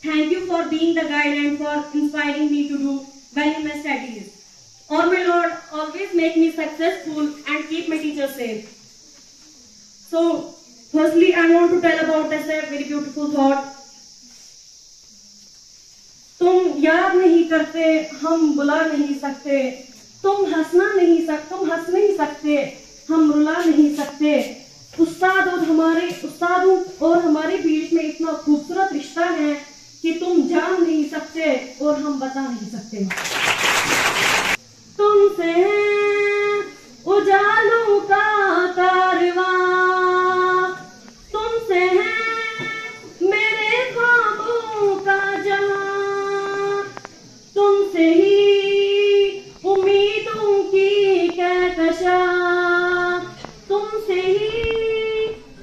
Thank you for being the guide and for inspiring me to do well in my studies. Or may Lord always make me successful and keep my teachers safe. So, firstly, I want to tell about this very beautiful thought. तुम याद नहीं करते, हम बुला नहीं सकते, तुम हंस नहीं सकते, हम रुला नहीं सकते। उस्तादों और हमारे बीच में इतना खूबसूरत रिश्ता है कि तुम जान नहीं सकते और हम बता नहीं सकते। तुमसे है उजालों का कारवां, तुमसे है मेरे ख्वाबों का जहां, तुमसे ही उम्मीदों की कहकशां, तुमसे ही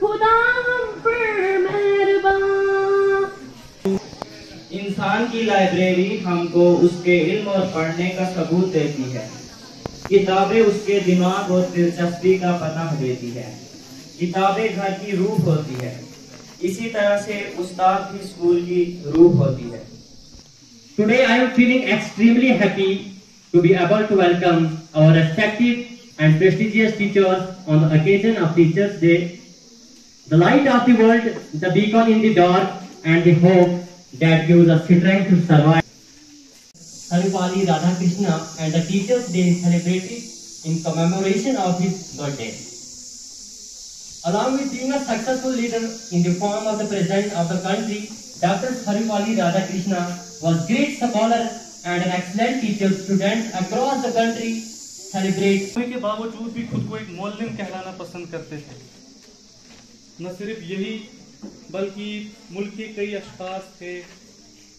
खुदा हम पर मेहरबान। इंसान की लाइब्रेरी हमको उसके इल्म और पढ़ने का सबूत देती है। किताबें उसके दिमाग और दिलचस्पी का पता देती है। किताबें घर की रूह होती है। इसी तरह से उस्ताद भी स्कूल की रूह होती है। Today I am feeling extremely happy to be able to welcome our respected and prestigious teachers on the occasion of Teachers' Day. The light of the world, the beacon in the dark, and the hope that gives us strength to survive. Sarupalli Radhakrishna and the Teachers' Day celebrated in commemoration of his birthday. Along with being a successful leader in the form of the President of the country, Dr. Sarupalli Radhakrishna was great scholar and an excellent teacher. Students across the country celebrate. के बावजूद भी खुद को एक मौल्लिम कहलाना पसंद करते थे। न सिर्फ यही बल्कि मुल्क के कई अशखास थे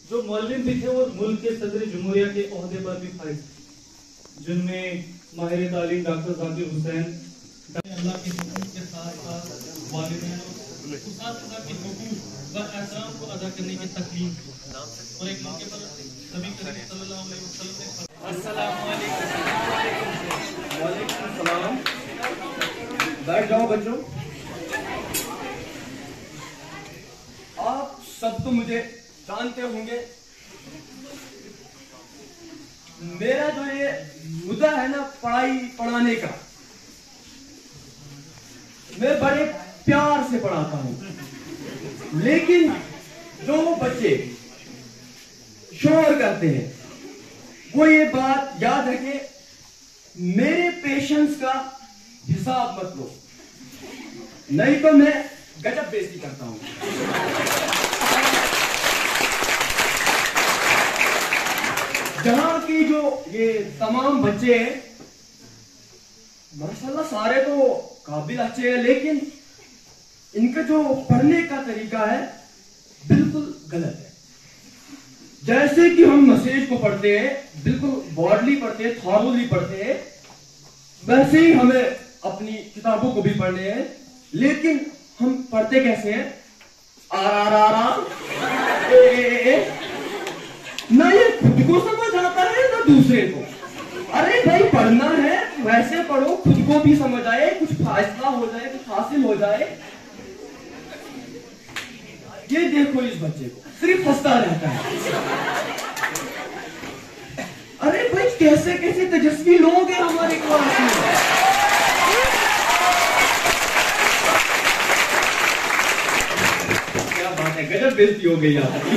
जो मौल्लिम भी थे और मुल्क के सदर जमहूरिया के ओहदे पर भी फाइज थे, जिनमें माहिर तालीम डॉक्टर जाकिर हुसैन, अल्लाह के हुकूम के साथ वालिदैन और उस्ताद के हुकूक व एहतराम को अदा करने की तकलीफ और एक मौके पर नबी करीम सल्लल्लाहु अलैहि वसल्लम ने अस्सलाम वालेकुम सलाम। बैठ जाओ बच्चों। आप सब तो मुझे जानते होंगे। मेरा जो ये मुद्दा है ना पढ़ाने का, मैं बड़े प्यार से पढ़ाता हूं, लेकिन जो बच्चे शोर करते हैं वो ये बात याद रखें, मेरे पेशेंस का हिसाब मत लो, नहीं तो मैं गजब बेइज्जती करता हूं। जहां की जो ये तमाम बच्चे हैं माशाल्लाह सारे तो काबिल अच्छे हैं, लेकिन इनका जो पढ़ने का तरीका है बिल्कुल गलत है। जैसे कि हम मैसेज को पढ़ते हैं, बिल्कुल बॉडली पढ़ते हैं, थॉरली पढ़ते हैं, वैसे ही हमें अपनी किताबों को भी पढ़ने हैं। लेकिन हम पढ़ते कैसे हैं? ना ये खुद को समझ आता है ना दूसरे को। अरे भाई पढ़ना है वैसे पढ़ो, खुद को भी समझ आए, कुछ फैसला हो जाए, कुछ हासिल हो जाए। ये देखो इस बच्चे को सिर्फ हंसता रहता है। अरे भाई कैसे कैसे तेजस्वी लोग हैं हमारे क्लास में। क्या बात है, गजब बेइज्जती हो गई आपकी।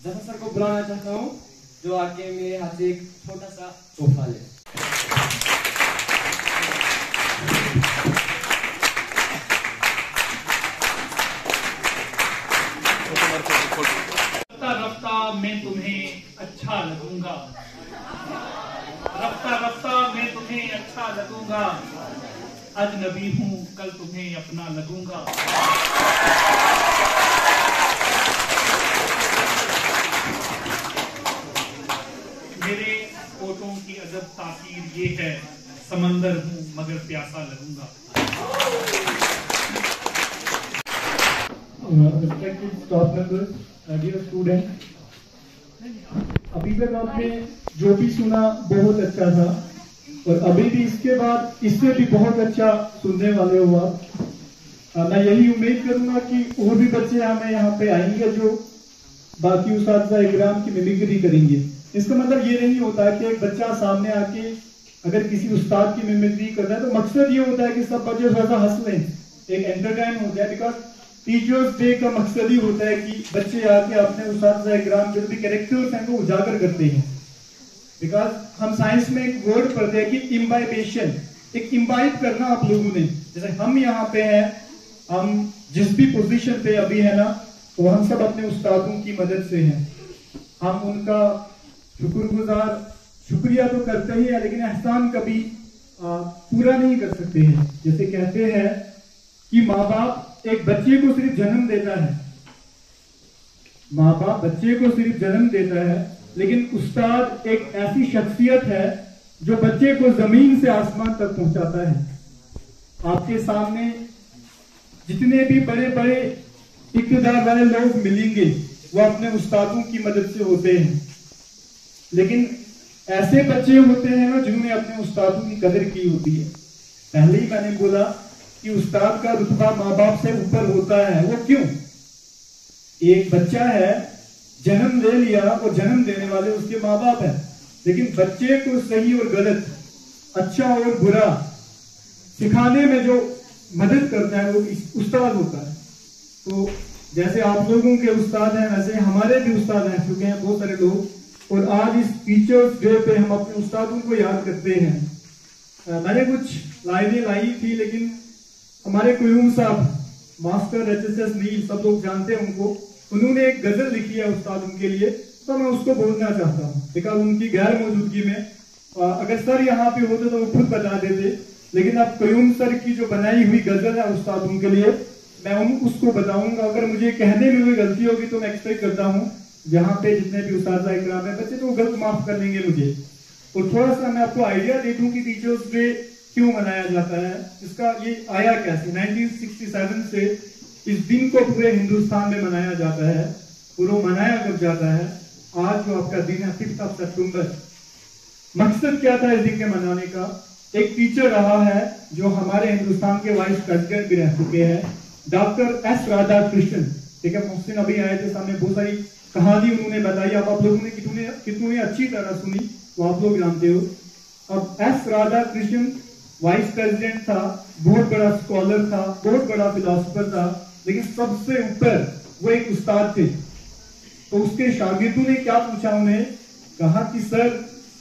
जफर सर को बुलाना चाहता हूं जो आके मेरे हाथ से एक छोटा सा तोहफा ले। रफ्ता रफ्ता मैं तुम्हें अच्छा लगूंगा, रफ्ता रफ्ता मैं तुम्हें अच्छा लगूंगा, अजनबी हूँ कल तुम्हें अपना लगूंगा। मेरे फोटों की अदब तासीर ये है, समंदर हूँ मगर प्यासा लगूंगा। Respected staff members, dear students, अभी तक आपने जो भी सुना बहुत अच्छा था और अभी भी इसके बाद इससे भी बहुत अच्छा सुनने वाले हो आप। मैं यही उम्मीद करूंगा कि और भी बच्चे हमें यहाँ पे आएंगे जो बाकी उस्ताद इकराम की मिमिक्री करेंगे। इसका मतलब ये नहीं होता कि एक बच्चा सामने आके अगर किसी उस्ताद की मिमिक्री करता है तो मकसद ये होता है कि सब बच्चे थोड़ा सा हंस लें, एक एंटरटेन हो जाए। बिकॉज टीचर्स डे का मकसद ही होता है कि बच्चे आके अपने उस्ताद इकराम जो भी कैरेक्टर्स हैं वो उजागर करते हैं। बिकॉज हम साइंस में एक वर्ड पढ़ते हैं कि इम्बाइबेशन, एक इम्बाइब करना आप लोगों ने। जैसे हम यहाँ पे हैं, हम जिस भी पोजीशन पे अभी है ना, तो हम सब अपने उस्तादों की मदद से हैं। हम उनका शुक्रिया तो करते ही है, लेकिन एहसान कभी पूरा नहीं कर सकते हैं। जैसे कहते हैं कि माँ बाप एक बच्चे को सिर्फ जन्म देता है, माँ बाप बच्चे को सिर्फ जन्म देता है, लेकिन उस्ताद एक ऐसी शख्सियत है जो बच्चे को जमीन से आसमान तक पहुंचाता है। आपके सामने जितने भी बड़े बड़े इक़्तिदार वाले लोग मिलेंगे वो अपने उस्तादों की मदद से होते हैं, लेकिन ऐसे बच्चे होते हैं ना जिन्होंने अपने उस्तादों की कदर की होती है। पहले ही मैंने बोला कि उस्ताद का रुतबा माँ बाप से ऊपर होता है। वो क्यों? एक बच्चा है, जन्म ले लिया और जन्म देने वाले उसके माँ बाप है, लेकिन बच्चे को सही और गलत, अच्छा और बुरा सिखाने में जो मदद करता है वो उस्ताद होता है। तो जैसे आप लोगों के उस्ताद हैं वैसे हमारे भी उस्ताद हैं चुके हैं बहुत सारे लोग, और आज इस टीचर्स डे पे हम अपने उस्तादों को याद करते हैं। मैंने कुछ लाइनें लाई थी, लेकिन हमारे कुयूम साहब, मास्टर HSS नील, सब लोग जानते हैं उनको, उन्होंने एक गजल लिखी है उस्तादों के लिए, तो मैं उसको बोलना चाहता हूँ। बिकॉज उनकी गैर मौजूदगी में अगर सर यहाँ पे होते तो वो खुद बता देते, लेकिन अब कुयूम सर की जो बनाई हुई गजल है उस्तादों के लिए, मैं उसको बताऊंगा। अगर मुझे कहने में कोई गलती होगी तो मैं एक्सपेक्ट करता हूँ जहाँ पे जितने भी उस्ताद इकराम है बच्चे तो गलत माफ कर लेंगे मुझे। और थोड़ा सा मैं आपको आइडिया दे दूं कि टीचर्स डे क्यों मनाया जाता है। इसका ये आया कैसे, 1967 से इस दिन को पूरे हिंदुस्तान में मनाया जाता है। और वो मनाया कब जाता है? आज जो आपका दिन है 5 सितंबर। मकसद क्या था इस दिन के मनाने का? एक टीचर रहा है जो हमारे हिंदुस्तान के वाइस प्रेसिडेंट भी रह चुके हैं, डॉक्टर S राधाकृष्णन। ठीक है, मोहसिन अभी आए थे सामने, बहुत सारी कहानी उन्होंने बताई, अब आप लोगों ने कितनी अच्छी तरह सुनी वो आप लोग जानते हो। अब S राधाकृष्णन वाइस प्रेसिडेंट था, बहुत बड़ा स्कॉलर था, बहुत बड़ा फिलोसोफर था, लेकिन सबसे ऊपर वो एक उस्ताद थे। तो उसके शागिर्दों ने क्या पूछा, उन्हें कहा कि सर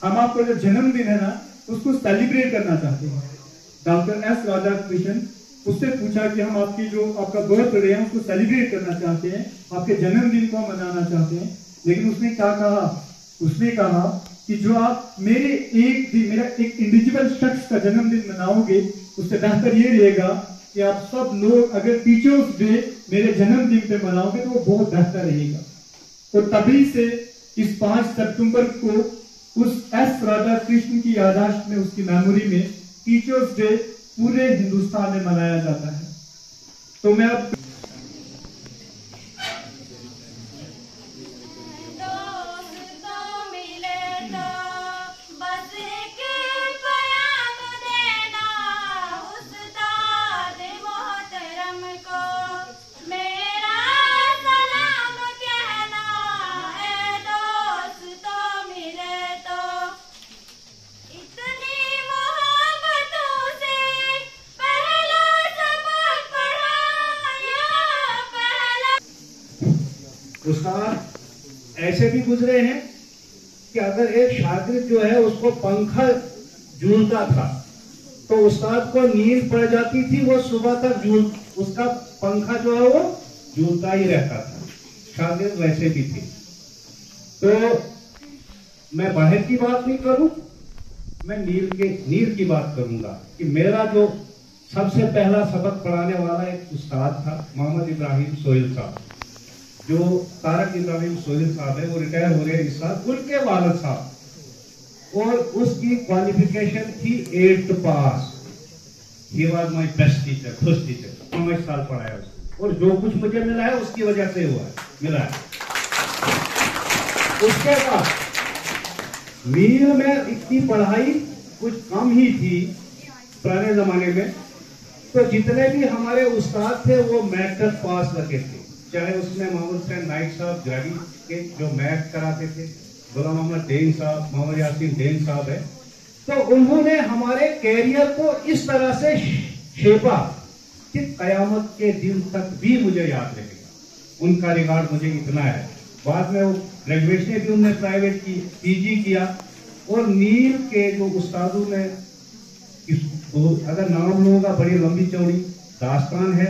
हम आपका जो जन्मदिन है ना उसको सेलिब्रेट करना चाहते हैं। डॉक्टर S राधाकृष्णन उससे पूछा कि हम आपकी जो आपका बर्थडे है उसको सेलिब्रेट करना चाहते हैं, आपके जन्मदिन को मनाना चाहते हैं। लेकिन उसने क्या कहा? उसने कहा कि जो आप मेरा एक इंडिविजुअल शख्स का जन्मदिन मनाओगे उससे बेहतर ये रहेगा कि आप सब लोग अगर टीचर्स डे मेरे जन्मदिन पे मनाओगे तो वो बहुत बेहतर रहेगा। तो तभी से इस 5 सितंबर को उस S राधाकृष्णन की याददाश्त में, उसकी मेमोरी में टीचर्स डे पूरे हिंदुस्तान में मनाया जाता है। तो मैं अब उस्ताद ऐसे भी गुजरे हैं कि अगर एक शागिर्द जो है उसको पंखा झूलता था तो उस्ताद को नींद पड़ जाती थी, वो सुबह तक उसका पंखा जो है वो झूलता ही रहता था। शागिर्द वैसे भी थे। तो मैं बाहर की बात नहीं करूं, मैं नीर की बात करूंगा कि मेरा जो सबसे पहला सबक पढ़ाने वाला एक उस्ताद था मोहम्मद इब्राहिम सोहेल साहब, जो तारक इब्राहिम सोहेल साहब है, वो रिटायर हो रहे हैं इस साल, उनके वालिद साहब, और उसकी क्वालिफिकेशन थी 8th pass. He was my best teacher, first teacher, 5 साल पढ़ाया उसको, और जो कुछ मुझे मिला है उसकी वजह से हुआ है, मिला है। उसके बाद मीर में इतनी पढ़ाई कुछ कम ही थी पुराने जमाने में, तो जितने भी हमारे उस्ताद थे वो मैट्रिक पास लगे थे, चाहे उसमें मोहम्मद हुसैन नाइक साहब ग्राडी के जो मैथ कराते थे, गुलाम मोहम्मद डेन साहब, मोहम्मद यासीन डेन साहब है, तो उन्होंने हमारे कैरियर को इस तरह से शेपा कि कयामत के दिन तक भी मुझे याद रहेगा। उनका रिकॉर्ड मुझे इतना है। बाद में वो ग्रेजुएशन भी उन्होंने प्राइवेट की, पीजी किया, और नील के जो उस्तादों ने अगर नाम लोगों का बड़ी लंबी चौड़ी दास्तान है,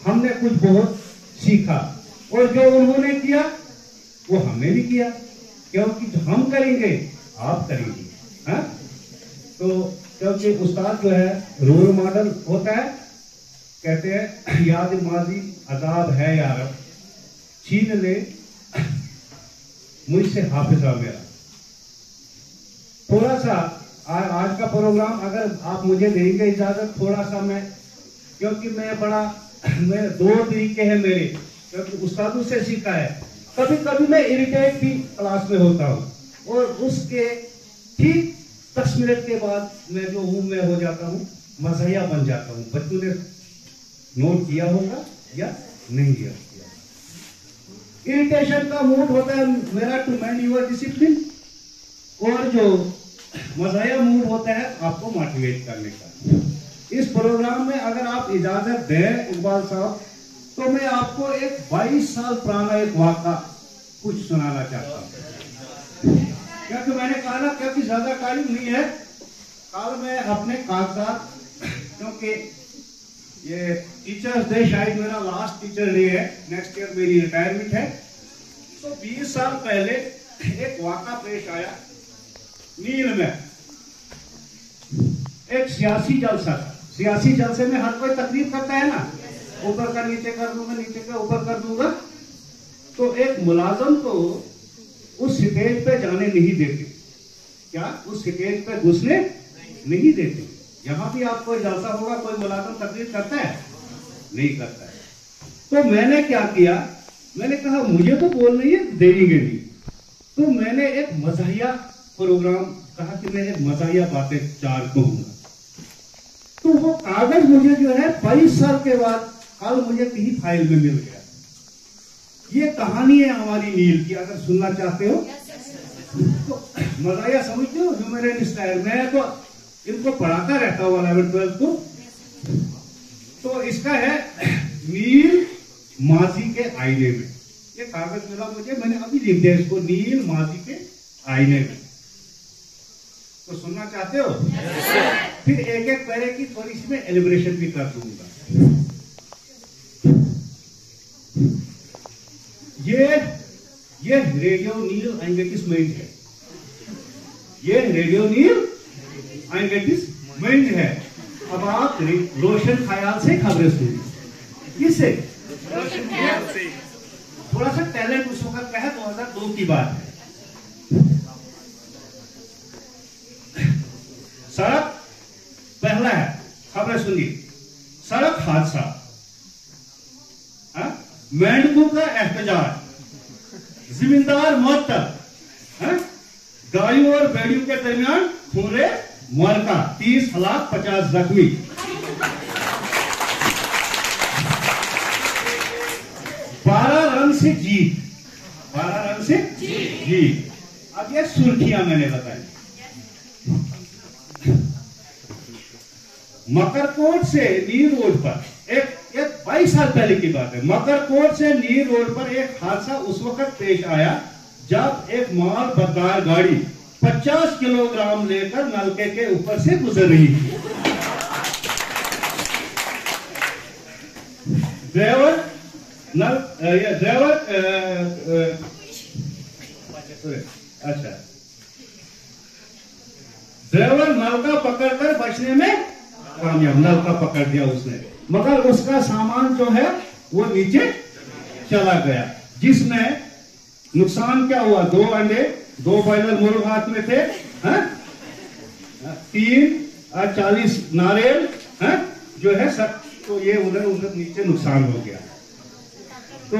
हमने कुछ बहुत सीखा, और जो उन्होंने किया वो हमने भी किया, क्योंकि जो हम करेंगे आप करेंगे। हाँ, तो क्योंकि उस्ताद जो है रोल मॉडल होता है, कहते हैं याद माजी अजाब है यार, छीन ले मुझसे हाफिजा मेरा। थोड़ा सा आज का प्रोग्राम अगर आप मुझे देंगे इजाजत, थोड़ा सा मैं, क्योंकि मैं 2 तरीके हैं मेरे, क्योंकि उस्तादों से सीखा है। कभी कभी मैं इरिटेट भी क्लास में होता हूँ, और उसके ठीक 10 मिनट के बाद मैं जो हूँ मैं हो जाता हूँ, मज़हिया बन जाता हूँ। बच्चों ने नोट किया होगा या नहीं किया? इरिटेशन का मूड होता है मेरा टू मैन यूर डिसिप्लिन, और जो मज़ाया मूड होता है आपको मोटिवेट करने का। इस प्रोग्राम में अगर आप इजाजत दें इकबाल साहब, तो मैं आपको एक 22 साल पुराना एक वाक़ा कुछ सुनाना चाहता हूँ, क्योंकि मैंने कहा ना, क्योंकि ज्यादा टाइम नहीं है। कल मैं अपने कागजात, क्योंकि ये टीचर्स डे शायद मेरा लास्ट टीचर डे है, नेक्स्ट ईयर मेरी रिटायरमेंट है, तो 20 साल पहले एक वाक़ा पेश आया नील में। एक सियासी जलसा था। सियासी जलसे में हर कोई तकरीर करता है ना, ऊपर का नीचे कर दूंगा, नीचे का ऊपर कर दूंगा। तो एक मुलाजम को उस स्टेज पे जाने नहीं देते, क्या उस स्टेज पे घुसने नहीं देते। यहां भी आपको जलसा होगा, कोई मुलाजम तकरीर करता है? नहीं करता है। तो मैंने क्या किया, मैंने कहा मुझे तो बोलना ही है, देंगे नहीं। तो मैंने एक मज़ाहिया प्रोग्राम कहा कि मैं एक मज़ाहिया बातें 4 कहूंगा। तो वो कागज मुझे जो है 22 साल के बाद कल मुझे कहीं फाइल में मिल गया। ये कहानी है हमारी नील की, अगर सुनना चाहते हो तो। मज़ाहिया समझते हो, ह्यूमरन स्टाइल। मैं तो इनको पढ़ाता रहता हूँ 11-12 को। तो इसका है नील माजी के आईने में। ये कागज मिला मुझे, मैंने अभी लिख दिया इसको, नील माजी के आईने में। तो सुनना चाहते हो? फिर एक एक पैरे की थोड़ी सी मैं एलिब्रेशन भी कर दूंगा। ये रेडियो नील एंगेटिसमेंट है। ये रेडियो नील एंगेटिसमेंट है। अब आप रोशन ख्याल से खबरें सुनिए। किससे? थोड़ा सा टैलेंट उस वक्त का है, 2002 की बात है। सड़क पहला है, खबरें सुनिए। सड़क हादसा, मेंढकों का एहतजाज, जिम्मेदार मुअत्तल, गायों और भेड़ियों के दरमियान खूरे मुअल्का, 30 हलाक 50 जख्मी। 12 रन से जीत, 12 रन से जीत। अब ये सुर्खियां मैंने बताई। मकरकोट से नीर रोड पर एक 22 साल पहले की बात है। मकरकोट से नीर रोड पर एक हादसा उस वक्त पेश आया जब एक माल बरदार गाड़ी 50 किलोग्राम लेकर नलके के ऊपर से गुजर रही थी। ड्राइवर नलका पकड़कर बचने में कामयाब। नलका पकड़ दिया उसने, मगर उसका सामान जो है वो नीचे चला गया, जिसमें नुकसान क्या हुआ? 2 अंडे, 2 बॉयलर मुर्ग हाथ में थे, 340 नारियल जो है सब, तो ये उधर नीचे नुकसान हो गया। तो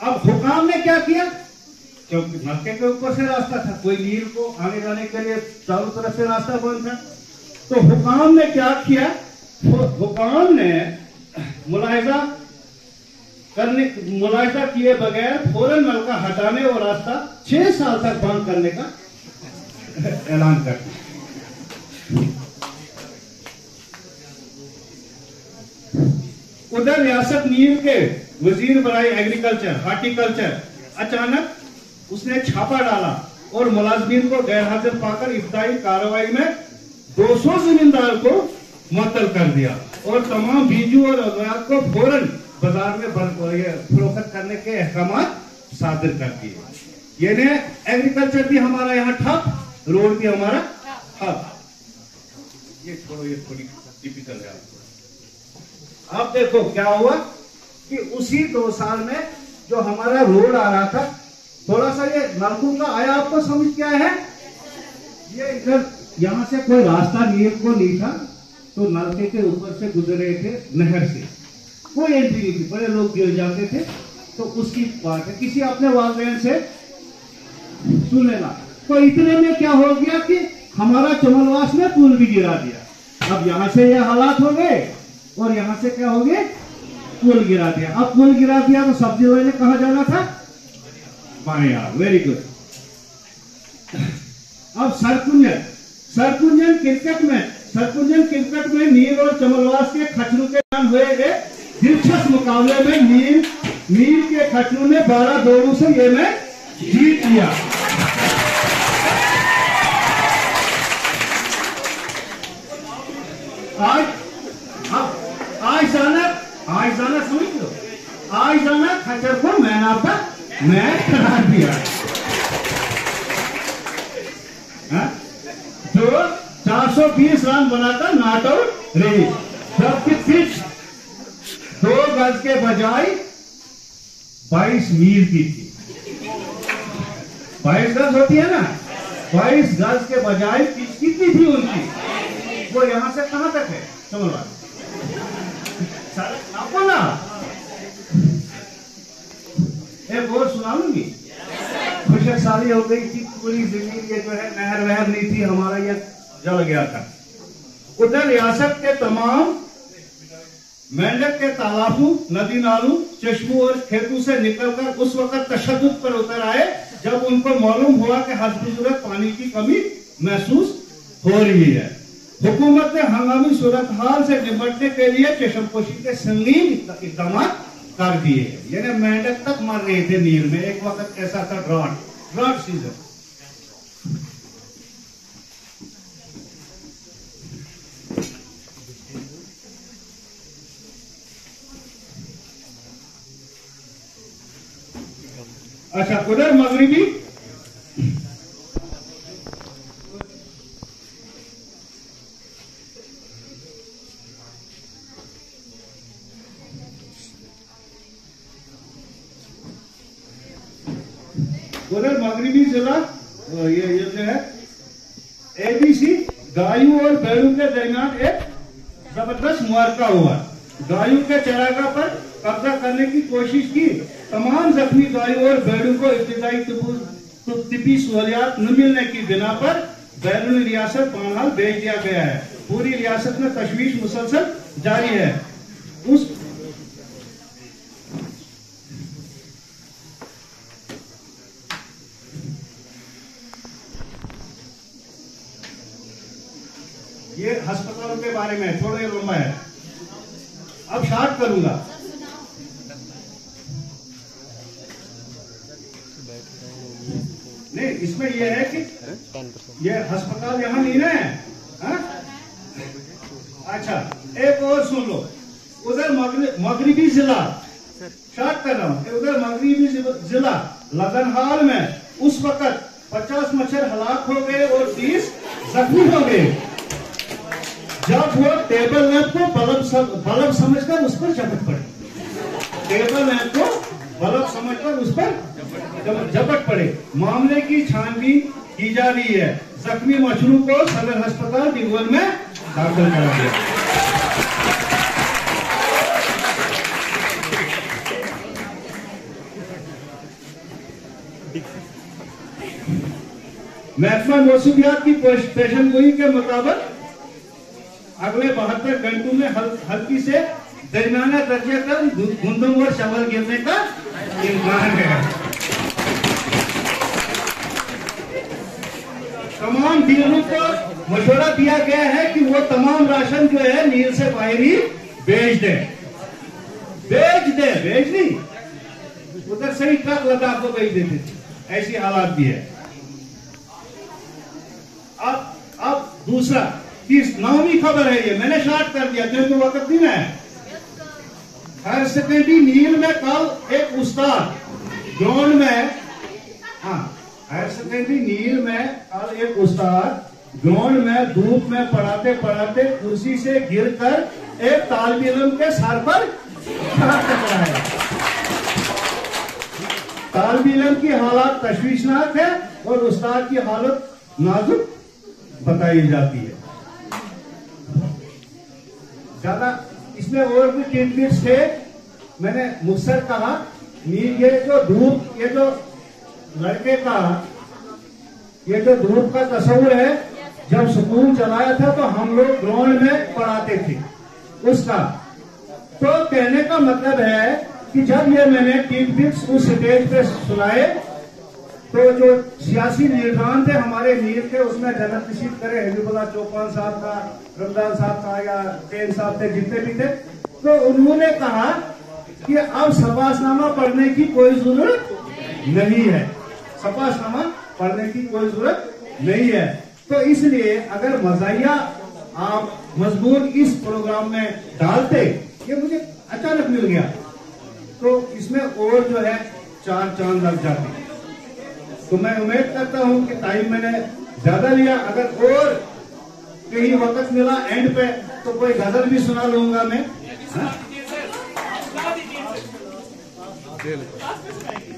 अब हुकाम ने क्या किया? क्योंकि नलके के ऊपर से रास्ता था, कोई नील को आने जाने के लिए चारों तरफ से रास्ता बंद था। तो हुकाम ने क्या किया, हुकाम ने मुलाहिजा किए बगैर फौरन नलका हटाने और रास्ता 6 साल तक बंद करने का ऐलान कर दिया। उधर रियासत नील के वजीर बराए एग्रीकल्चर हार्टिकल्चर अचानक उसने छापा डाला और मुलाजमीन को गैर हाजिर पाकर इब्तदाई कार्रवाई में 200 जमींदार को मुअत्तल कर दिया और तमाम बीजू और अद्वियात को फौरन बाजार में फरोख्त करने के अहकाम सादिर कर दिए। यानी एग्रीकल्चर भी हमारा यहाँ ठप, रोड भी हमारा ठप। ये छोड़ो, ये थोड़ी टिपिकल है। अब देखो क्या हुआ कि उसी 2 साल में जो हमारा रोड आ रहा था, थोड़ा सा ये नलकूप का आया, आपको समझ क्या है, ये इधर यहाँ से कोई रास्ता नील को नहीं था, तो नलके के ऊपर से गुजर रहे थे, नहर से कोई एंट्री नहीं थी, बड़े लोग गिर जाते थे। तो उसकी बात है, किसी अपने वालदेन से सुन लेना। तो इतने में क्या हो गया कि हमारा चमलवास में पुल भी गिरा दिया। अब यहां से ये हालात हो गए और यहां से क्या हो गए, पुल गिरा दिया। अब पुल गिरा दिया तो सब्जी वाले कहां जाना था, बाया। Very good. अब सरकुंजन क्रिकेट में नील और चमलवास के खचरू के नाम हुए गए दिलचस्प मुकाबले में नील के खचरू ने 12 दौड़ों से ये मैच जीत लिया। आज जाना समझ लो, आज जाना खच्चर को मैन ऑफ द मैच करार दिया। जो 420 रन बनाकर नॉट आउट रही, जबकि पिच 2 गज के बजाय 22 मील की थी। 22 गज होती है ना, 22 गज के बजाय पिच कितनी थी उनकी, वो यहां से कहां तक है, समझ लो आपको ना। एक और सुना लूंगी। खुशक साली हो गई थी, पूरी जमीन ये जो है नहर वहर नहीं थी, हमारा ये जल गया था। उधर रियासत के तमाम मेंढक के तालाबों, नदी नालों, चश्मों और खेतों से निकलकर उस वक्त तशद्दुद पर उतर आए जब उनको मालूम हुआ कि हस्बजुरत पानी की कमी महसूस हो रही है। हुकूमत ने हंगामी सूरत हाल से निपटने के लिए चशमपोशी के संगीन इकदाम कर दिए। यानी मेंढक तक मर रहे थे नील में, एक वक्त ऐसा था ड्रॉट सीजन। अच्छा, उधर मगरिबी जिला ये जो है एबीसी गायों और बैलों के दरमियान एक जबरदस्त मुआरका हुआ। गायों के चरागाह पर कब्जा करने की कोशिश की। तमाम जख्मी गायों और बैलों को इब्तिदाई तिब्बी सहूलियात न मिलने की बिना पर बैरून रियासत बानहाल भेज दिया गया है। पूरी रियासत में तशवीश मुसलसल जारी है। उस ये अस्पतालों के बारे में थोड़ा लंबा है, अब शार्ट करूंगा। नहीं, इसमें यह है कि ये अस्पताल यहाँ नहीं ना है। अच्छा, एक और सुन लो। उधर मगरिबी जिला, शार्ट कर रहा हूँ, उधर मगरिबी जिला लगनहाल में उस वक्त 50 मच्छर हलाक हो गए और 30 जख्मी हो गए जब वो टेबल लैंप को बल्ब समझकर उस पर झपट पड़े। टेबल लैंप को बल्ब समझकर उस पर झपट पड़े। मामले की छानबीन की जा रही है। जख्मी मछलू को सदर अस्पताल डिगवल में दाखिल करा गया। मैक्सिमम मौसूमियात की पेशन गोई के मुताबिक अगले 72 घंटों में हल्की से दरमियाना दर्जे का गुंदम और शवल गिरने का इम्कान है। तमाम डीलरों को मशवरा दिया गया है कि वो तमाम राशन जो है नील से बाहर ही बेच नहीं, उधर से ही ट्रक लद्दाख को बेच देते थे, ऐसी हालात भी है। अब दूसरा 9वीं खबर है, ये मैंने स्टार्ट कर दिया क्योंकि वक्त नहीं है। हायर सेकेंडरी नील में कल एक उस्ताद ग्राउंड में, हायर सेकेंडरी नील में कल एक उस्ताद ग्राउंड में धूप में पढ़ाते पढ़ाते कुर्सी से गिरकर एक तालिब इल्म के सर पर टकराया। तालिब इल्म की हालत तशवीशनाक है और उस्ताद की हालत नाजुक बताई जाती है। ज्यादा इसमें और भी टिडबिट्स थे, मैंने मुख्तसर कहा। ये जो धूप, ये जो लड़के का ये जो धूप का तस्वुर है, जब स्कूल चलाया था तो हम लोग ग्राउंड में पढ़ाते थे उसका। तो कहने का मतलब है कि जब ये मैंने टिडबिट्स उस स्टेज पे सुनाए तो जो सियासी लीडरान थे हमारे नीर के, उसमें जन्नत नसीब करे हबीबुल्लाह चौपान साहब का, रमजान साहब का या पेन साहब थे, जितने भी थे, तो उन्होंने कहा कि अब सपासनामा पढ़ने की कोई जरूरत नहीं है, सपासनामा पढ़ने की कोई जरूरत नहीं है। तो इसलिए अगर मज़ाहिया आप मजबूर इस प्रोग्राम में डालते, ये मुझे अचानक मिल गया, तो इसमें और जो है 4 चांद लग जाते। तो मैं उम्मीद करता हूं कि टाइम मैंने ज्यादा लिया, अगर और कहीं वक्त मिला एंड पे तो कोई गजल भी सुना लूंगा मैं।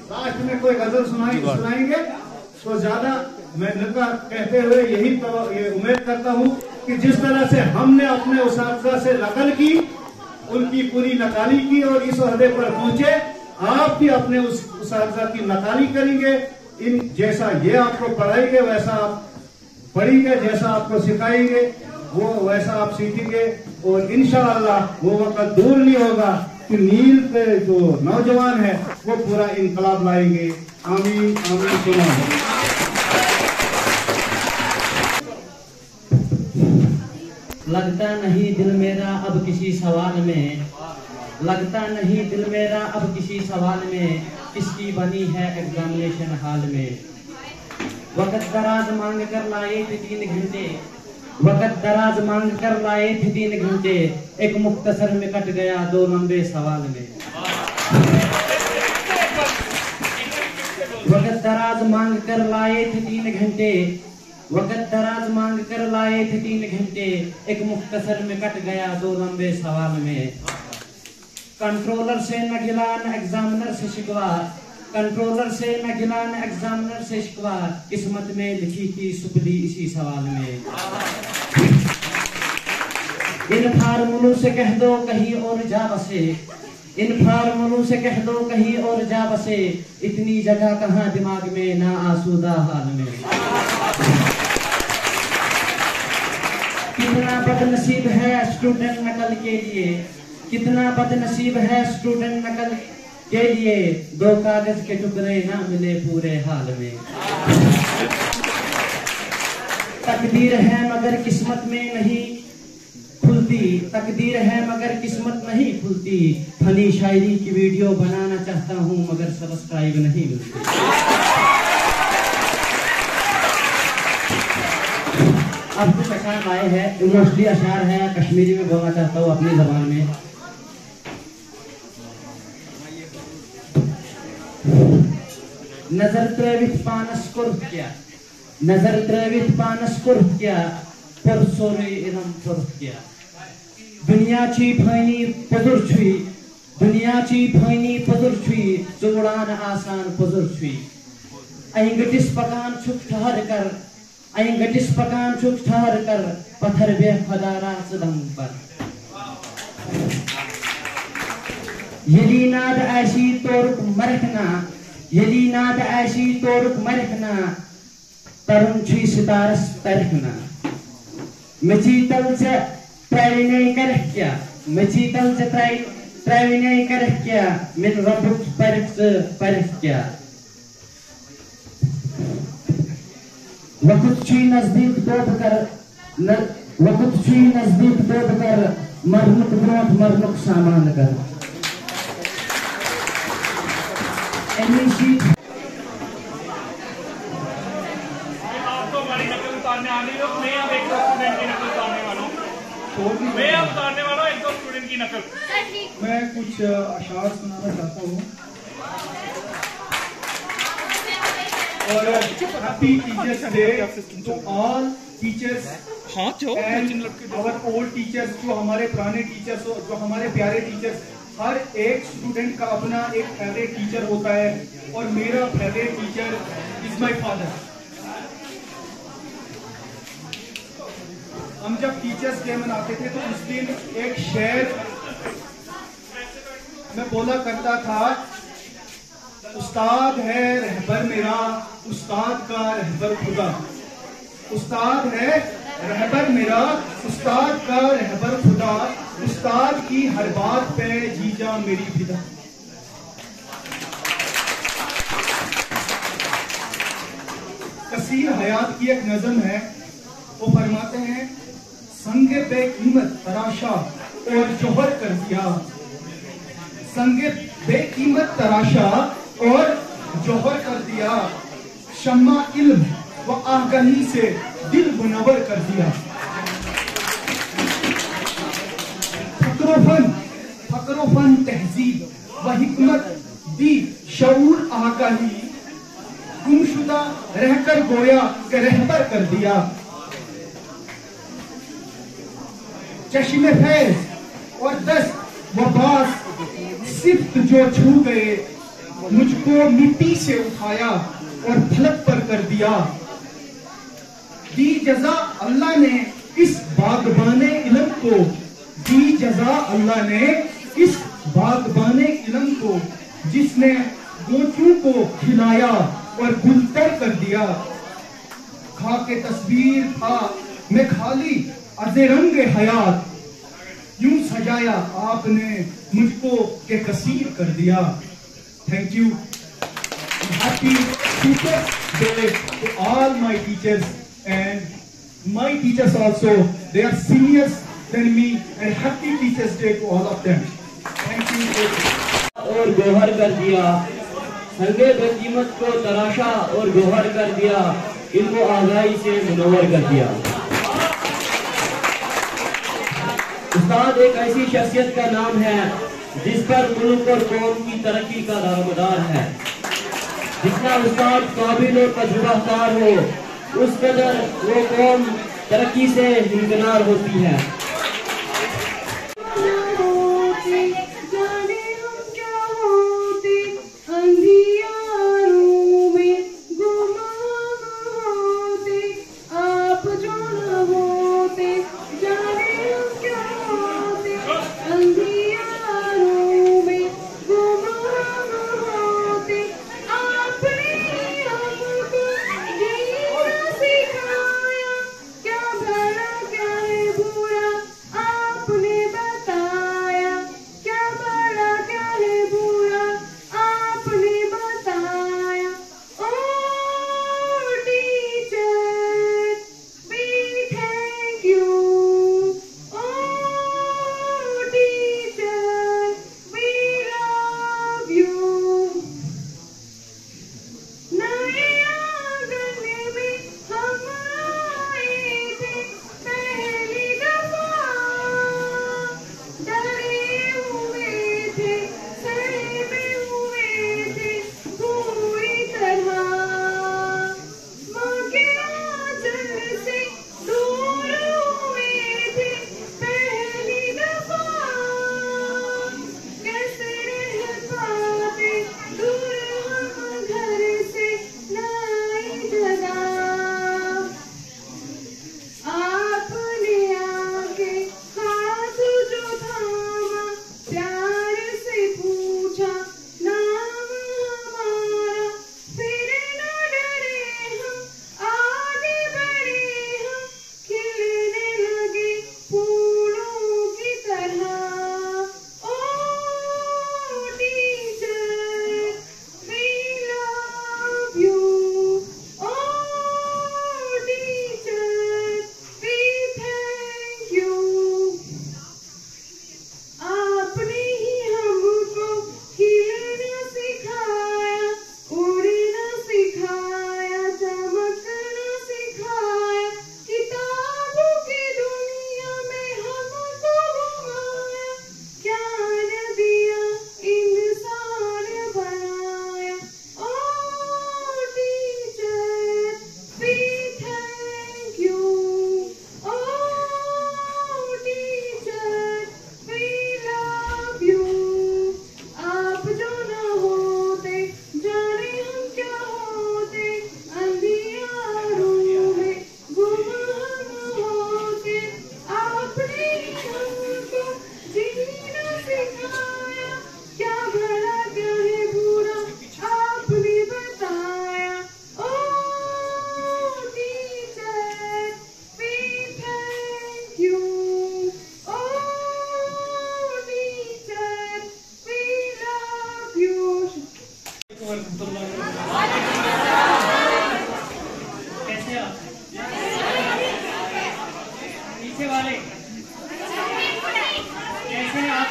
लास्ट में कोई गजल सुनाएंगे तो ज्यादा मैं निका कहते हुए यही ये उम्मीद करता हूं कि जिस तरह से हमने अपने उस्ताद से नकल की, उनकी पूरी नकाली की और इस ओहदे पर पहुंचे, आप भी अपने उस उस्ताद की नकाली करेंगे। इन जैसा ये आपको पढ़ाएंगे वैसा आप पढ़ेंगे, जैसा आपको सिखाएंगे वो वैसा आप सीखेंगे, और इंशाअल्लाह वो वक्त दूर नहीं होगा कि नील के जो नौजवान है वो पूरा इनकलाब लाएंगे। आमीन आमीन सुना। लगता नहीं दिल मेरा अब किसी सवाल में, लगता नहीं दिल मेरा अब किसी सवाल में, किसकी बनी है एग्जामिनेशन हाल में। वक्त दराज मांग कर लाए थे 3 घंटे, वक्त दराज मांग कर लाए थे 3 घंटे, एक मुख्तसर में कट गया 2 लंबे सवाल में। वक्त दराज मांग कर लाए थे 3 घंटे, वक्त दराज मांग कर लाए थे 3 घंटे, एक मुख्तसर में कट गया 2 लंबे सवाल में। कंट्रोलर से न गिला न एग्जामिनर से शिकवा, कंट्रोलर से न गिला न एग्जामिनर से शिकवा, किस्मत में लिखी थी सुपली इसी सवाल में। इन फार्मूलों से कह दो कहीं और जा बसे, इन फार्मूलों से कह दो कहीं और जा बसे, इतनी जगह कहाँ दिमाग में ना आसूदा हाल में। कितना बदनसीब है स्टूडेंट नकल के लिए, कितना बदनसीब है स्टूडेंट नकल के लिए, 2 कागज के टुकड़े ना मिले पूरे हाल में। तकदीर है मगर किस्मत में नहीं खुलती, तकदीर है मगर किस्मत नहीं खुलती, फनी शायरी की वीडियो बनाना चाहता हूँ मगर सब्सक्राइब नहीं मिलती। अब कुछ अशार आए हैं, मोस्टली अशार है, कश्मीरी में बोलना चाहता हूँ अपनी जबान में। नजर त्रेवित पानस कुर्फ क्या, नजर त्रेवित पानस कुर्फ क्या, परसोरे इरम कुर्फ क्या। दुनियाची फैनी पजुर छुई, दुनियाची फैनी पजुर छुई, जुड़ान आसान पजुर छुई। अहिंगटिस पकान छुप ठहर कर, अहिंगटिस पकान छुप ठहर कर, पत्थर बे खदारा सदम पर। यली नाद ऐसी तोरुक मरखना, यली नाद ऐसी तोरुक मरखना, तरन छी सितारस तरहना मचीतल से त्राविने कर क्या मचीतल से त्राविने कर क्या मिन रबुक पर क्या वकुत छी नजदीक दोद कर वकुत छी नजदीक दोद कर मरनुक ब्रोथ मरनुक सामान कर आपको हमारी नकल उतारने आने दो। मैं अब एक दो स्टूडेंट की नकल उतारने वाला हूँ। मैं अब उतारने वाला हूँ एक दो स्टूडेंट की नकल। मैं कुछ अशार सुनाना चाहता हूँ और happy teachers day to all teachers and our old teachers, जो हमारे पुराने टीचर्स हो, जो हमारे प्यारे टीचर्स। हर एक स्टूडेंट का अपना एक फेवरेट टीचर होता है और मेरा favourite teacher is my father. हम जब टीचर्स डे मनाते थे तो उस दिन एक शेर मैं बोला करता था, उस्ताद है रहबर मेरा, उस्ताद का रहबर खुदा। उस्ताद है रहबर मेरा, उस्ताद का रहबर खुदा। उस्ताद की हर बात पे जीजा मेरी फिदा। कसीर हयात की एक नज़म है, वो फरमाते हैं, संगे बेकीमत तराशा और जोहर कर दिया। संगे बेकीमत तराशा और जोहर कर दिया। शम्मा इल्म व आगाही से दिल मुनव्वर कर दिया। फक्रोफन तहजीब व हिकमत दी शऊर आगाही। गुमशुदा रहकर गोया के रहबर कर दिया। चश्मे फैज और दस्त व बास सिफ्त जो छू गए, मुझको मिट्टी से उठाया और फलक पर कर दिया। दी जजा अल्लाह ने इस बागबाने इल्म को, दी जजा अल्लाह ने इस बागबाने इल्म को, जिसने गोचू को खिलाया और गुलतर कर दिया। खाके तस्वीर था मैं खाली अज़े रंग हयात, यूं सजाया आपने मुझको के कसीर कर दिया। Thank you. Happy teachers day to all my teachers and my teachers also. They are seniors than me, and happy Teachers Day to all of them. Thank you. और गोहर कर दिया, संगे बेकीमत को तराशा और गोहर कर दिया, इनको आगाही से मुनव्वर कर दिया। उस्ताद एक ऐसी शख्सियत का नाम है जिस पर मुल्क और कौम की तरक्की का दारोमदार है। जितना उस्ताद काबिल और तजुर्बाकार हो, उस कदर वो कौम तरक्की से हिमकिनार होती है। क्या भला क्या है बुरा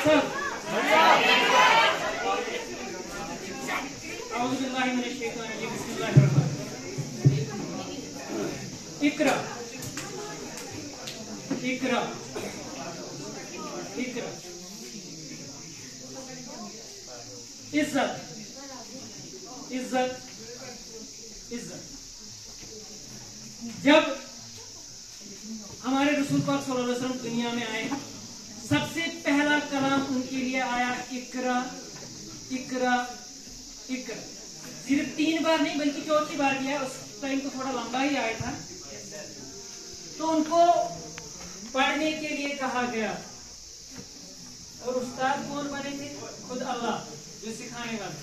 सब इकरा इकरा इकरा इज्जत इज्जत इज्जत। जब हमारे रसूल पाक सल्लल्लाहु अलैहि वसल्लम दुनिया में आए, सबसे पहला कलाम उनके लिए आया इकरा इकरा इकरा। सिर्फ 3 बार नहीं बल्कि 4थी बार भी आया। उस टाइम तो थोड़ा लंबा ही आया था। तो उनको पढ़ने के लिए कहा गया। और उस्ताद कौन बने थे? खुद अल्लाह, जो सिखाने वाले।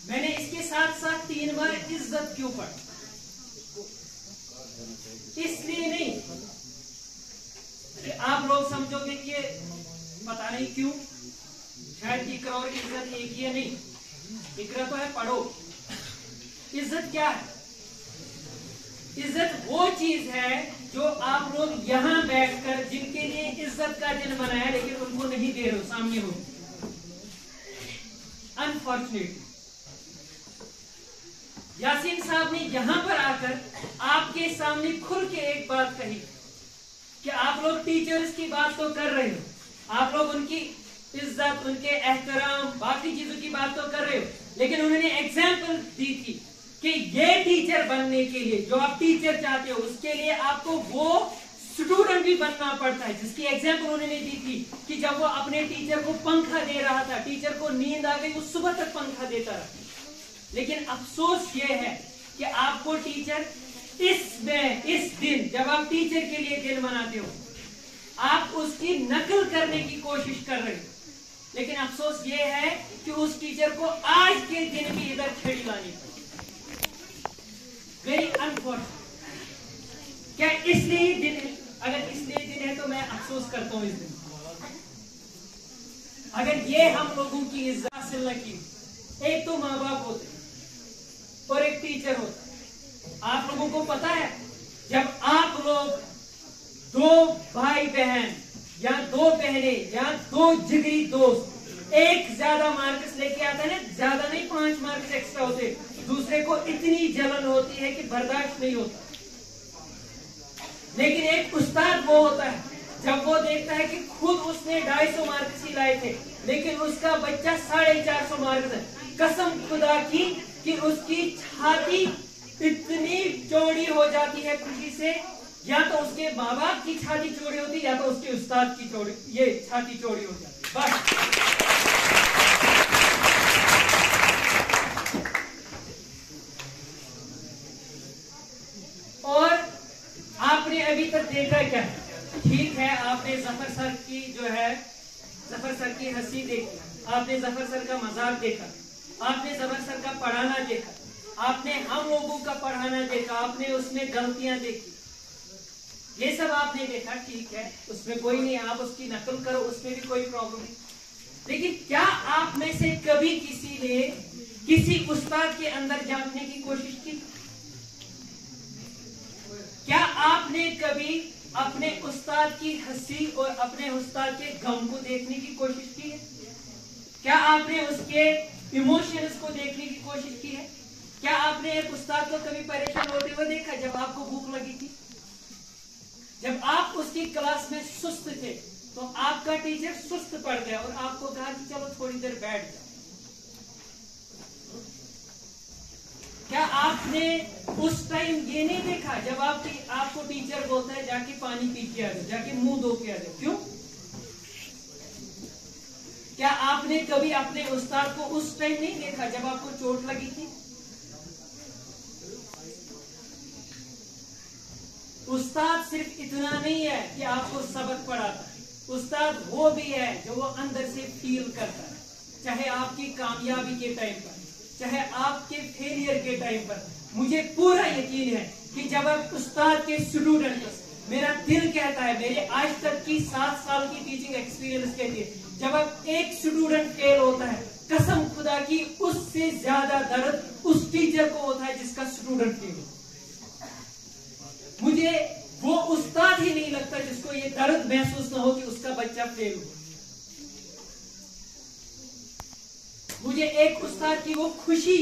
मैंने इसके साथ साथ 3 बार इज्जत क्यों पढ़ी? इसलिए नहीं कि आप लोग समझोगे कि पता नहीं क्यों, शायद इकरा और इज्जत एक ही है। नहीं, इकरा तो है पढ़ो। इज्जत क्या है? इज्जत वो चीज है जो आप लोग यहां बैठकर जिनके लिए इज्जत का दिन मनाया लेकिन उनको नहीं दे रहे हो, सामने हो। अनफॉर्चुनेटली यासीन साहब ने यहां पर आकर आपके सामने खुल के एक बात कही कि आप लोग टीचर्स की बात तो कर रहे हो, आप लोग उनकी इज्जत, उनके एहतराम, बाकी चीजों की बात तो कर रहे हो, लेकिन उन्होंने एग्जाम्पल दी थी कि ये टीचर बनने के लिए, जो आप टीचर चाहते हो, उसके लिए आपको वो स्टूडेंट भी बनना पड़ता है। जिसकी एग्जाम्पल उन्होंने दी थी कि जब वो अपने टीचर को पंखा दे रहा था, टीचर को नींद आ गई, वो सुबह तक पंखा देता रहा। लेकिन अफसोस ये है कि आपको टीचर इस दिन जब आप टीचर के लिए दिन मनाते हो, आप उसकी नकल करने की कोशिश कर रहे हो। लेकिन अफसोस ये है कि उस टीचर को आज के दिन भी इधर छड़ी लानी पड़ी। Very unfortunate. क्या इसलिए दिन है? अगर इसलिए दिन है तो मैं अफसोस करता हूं इस दिन। अगर ये हम लोगों की इज्जत हासिल न की, एक तो माँ बाप होते और एक टीचर होता। आप लोगों को पता है, जब आप लोग 2 भाई बहन या 2 बहनें या 2 जिगरी दोस्त एक ज्यादा मार्क्स लेके आता है ना, ज्यादा नहीं 5 मार्क्स एक्स्ट्रा होते, दूसरे को इतनी जलन होती है कि बर्दाश्त नहीं होता। लेकिन एक उस्ताद वो होता है जब वो देखता है कि खुद उसने 250 मार्क्स ही लाए थे लेकिन उसका बच्चा 450 मार्क्स है, कसम खुदा की कि उसकी छाती इतनी चौड़ी हो जाती है खुशी से, या तो उसके माँ बाप की छाती चौड़ी होती है या तो उसके उस्ताद की छाती चौड़ी हो जाती है। बस और आपने अभी तक देखा क्या? ठीक है, आपने जफर सर की जफर सर की हंसी देखी, आपने जफर सर का मजाक देखा, आपने जफर सर का पढ़ाना देखा, आपने हम लोगों का पढ़ाना देखा, आपने उसमें गलतियां देखी, ये सब आपने देखा। ठीक है, उसमें कोई नहीं, आप उसकी नकल करो, उसमें भी कोई प्रॉब्लम नहीं। लेकिन क्या आप में से कभी किसी ने किसी उस्ताद के अंदर झांकने की कोशिश की? क्या आपने कभी अपने उस्ताद की हंसी और अपने उस्ताद के गम को देखने की कोशिश की है? क्या आपने उसके इमोशंस को देखने की कोशिश की है? क्या आपने एक उस्ताद को कभी परेशान होते हुए देखा जब आपको भूख लगी थी? जब आप उसकी क्लास में सुस्त थे तो आपका टीचर सुस्त पड़ गया और आपको कहा कि चलो थोड़ी देर बैठ जाओ। क्या आपने उस टाइम ये नहीं देखा जब आपको टीचर बोलता है जाके पानी पी के आ जाओ, जाके मुंह धो के आ जाओ? क्यों? क्या आपने कभी अपने उस्ताद को उस टाइम नहीं देखा जब आपको चोट लगी थी? उस्ताद सिर्फ इतना नहीं है कि आपको सबक पढ़ाता है, उस्ताद वो भी है जो वो अंदर से फील करता है, चाहे आपकी कामयाबी के टाइम पर, चाहे आपके फेलियर के टाइम पर। मुझे पूरा यकीन है कि जब आप उस्ताद के स्टूडेंट, मेरा दिल कहता है, मेरे आज तक की 7 साल की टीचिंग एक्सपीरियंस कहती है, जब आप एक स्टूडेंट फेल होता है, कसम खुदा की उससे ज्यादा दर्द उस टीचर को होता है जिसका स्टूडेंट फेल होता है। मुझे वो उस्ताद ही नहीं लगता जिसको ये दर्द महसूस न हो कि उसका बच्चा फेल हो। मुझे एक उस्ताद की वो खुशी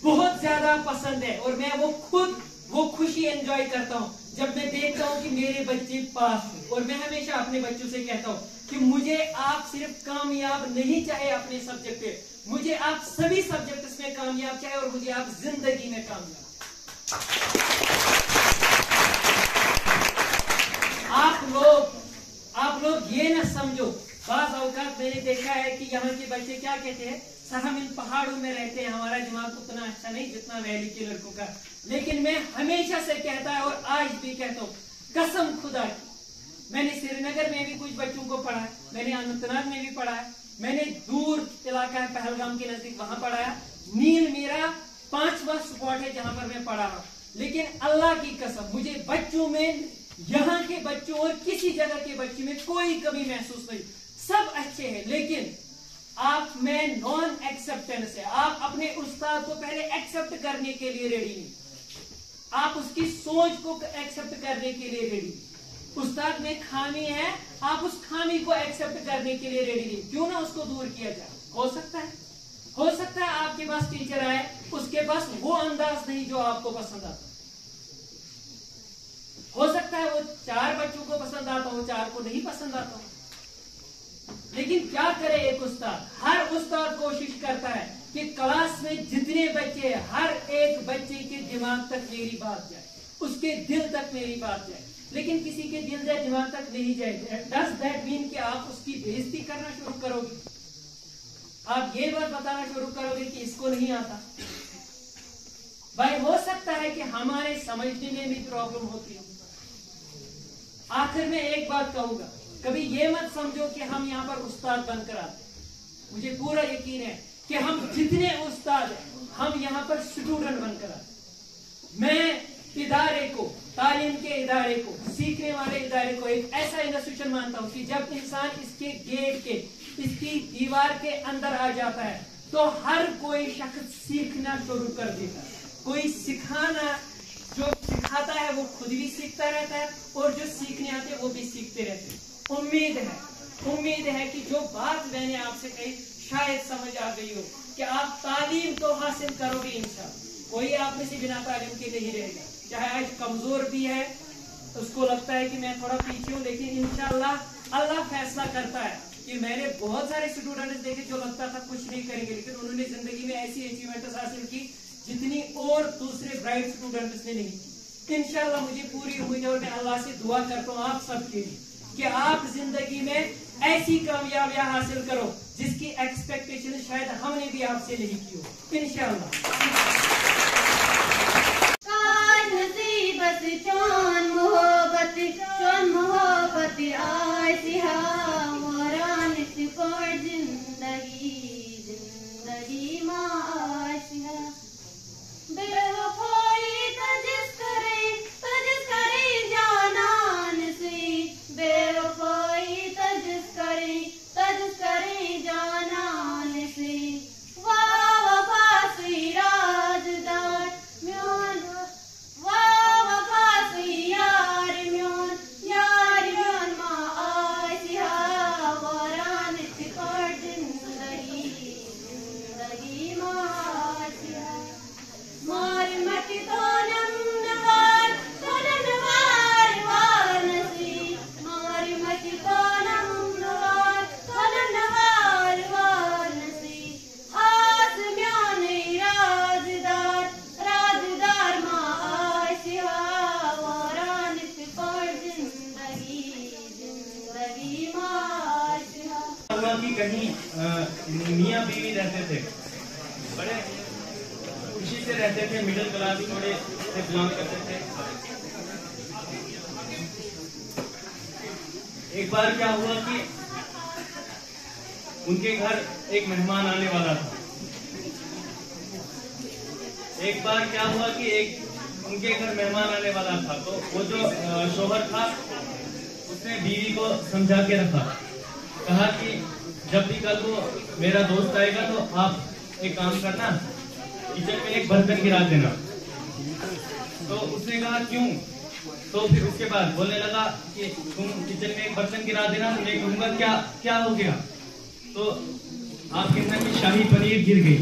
बहुत ज्यादा पसंद है और मैं वो खुशी एंजॉय करता हूं जब मैं देखता हूं कि मेरे बच्चे पास हैं। और मैं हमेशा अपने बच्चों से कहता हूं कि मुझे आप सिर्फ कामयाब नहीं चाहे अपने सब्जेक्ट पे, मुझे आप सभी सब्जेक्ट्स में कामयाब चाहे और मुझे आप जिंदगी में कामयाब। आप लोग ये ना समझो, बाज़ औक़ात मैंने देखा है कि यहाँ के बच्चे क्या कहते हैं, सर हम इन पहाड़ों में रहते हैं, हमारा दिमाग उतना अच्छा नहीं जितना वैली के लड़कों का। लेकिन मैं हमेशा से कहता है और आज भी कहता हूँ, कसम खुदा की, मैंने श्रीनगर में भी कुछ बच्चों को पढ़ाया, मैंने अनंतनाग में भी पढ़ाया, मैंने दूर इलाका है पहलगाम के नजदीक वहां पढ़ाया। नील मेरा 5वां स्पॉट है जहां पर मैं पढ़ा रहा हूं। लेकिन अल्लाह की कसम मुझे बच्चों में, यहाँ के बच्चों और किसी जगह के बच्चों में कोई कमी महसूस नहीं, सब अच्छे हैं। लेकिन आप में नॉन एक्सेप्टेंस है, आप अपने उस्ताद को पहले एक्सेप्ट करने के लिए रेडी नहीं, आप उसकी सोच को एक्सेप्ट करने के लिए रेडी नहीं। उस्ताद में खामी है, आप उस खामी को एक्सेप्ट करने के लिए रेडी नहीं, क्यों ना उसको दूर किया जाए। हो सकता है आपके पास टीचर आए, उसके पास वो अंदाज नहीं जो आपको पसंद आता, हो सकता है वो 4 बच्चों को पसंद आता हो, 4 को नहीं पसंद आता हो। लेकिन क्या करे एक उस्ताद, हर उस्ताद कोशिश करता है कि क्लास में जितने बच्चे हैं हर एक बच्चे के दिमाग तक मेरी बात जाए, उसके दिल तक मेरी बात जाए। लेकिन किसी के दिल या दिमाग तक नहीं जाए, डज दैट मीन कि आप उसकी बेइज्जती करना शुरू करोगे, आप ये बात बताना शुरू करोगे कि इसको नहीं आता। भाई हो सकता है कि हमारे समझने में भी प्रॉब्लम होती हो। आखिर में एक बात कहूंगा, कभी ये मत समझो कि हम यहाँ पर उस्ताद बनकर आते। मुझे पूरा यकीन है कि हम जितने उस्ताद हैं हम यहाँ पर स्टूडेंट बनकर आते। मैं इदारे को, तालीम के इदारे को, सीखने वाले इदारे को एक ऐसा इंस्टीट्यूशन मानता हूँ कि जब इंसान इसके गेट के, इसकी दीवार के अंदर आ जाता है तो हर कोई शख्स सीखना शुरू कर देता है। कोई सिखाना, जो सिखाता है वो खुद भी सीखता रहता है और जो सीखने आते हैं वो भी सीखते रहते हैं। उम्मीद है कि जो बात मैंने आपसे कही शायद समझ आ गई हो कि आप तालीम तो हासिल करोगे इंशाअल्लाह। कोई आप में से बिना तालीम के नहीं रहेगा, चाहे आज कमजोर भी है, उसको लगता है कि मैं थोड़ा पीछे हूँ, लेकिन इंशाअल्लाह अल्लाह फैसला करता है। कि मैंने बहुत सारे स्टूडेंट्स देखे जो लगता था कुछ नहीं करेंगे, लेकिन उन्होंने जिंदगी में ऐसी अचीवमेंट्स हासिल की जितनी और दूसरे ब्राइट स्टूडेंट्स ने नहीं की। इंशाअल्लाह मुझे पूरी उम्मीद है और मैं अल्लाह से दुआ करता हूँ आप सबके लिए कि आप जिंदगी में ऐसी कामयाबियां हासिल करो जिसकी एक्सपेक्टेशन शायद हमने भी आपसे नहीं की हो, इंशाअल्लाह। मियाँ बीवी रहते थे, बड़े खुशी से रहते थे, मिडिल क्लास थोड़े से बिलोंग करते थे। एक बार क्या हुआ कि उनके घर एक मेहमान आने वाला था। उनके घर मेहमान आने वाला था, तो वो जो शोहर था उसने बीवी को समझा के रखा, कहा कि जब भी कल वो मेरा दोस्त आएगा तो आप एक काम करना, किचन में एक बर्तन गिरा देना। तो उसने कहा क्यों? तो फिर उसके बाद बोलने लगा कि तुम किचन में एक बर्तन गिरा देना, तो मैं कहूँगा क्या क्या हो गया, तो आप कहना कि शाही पनीर गिर गई।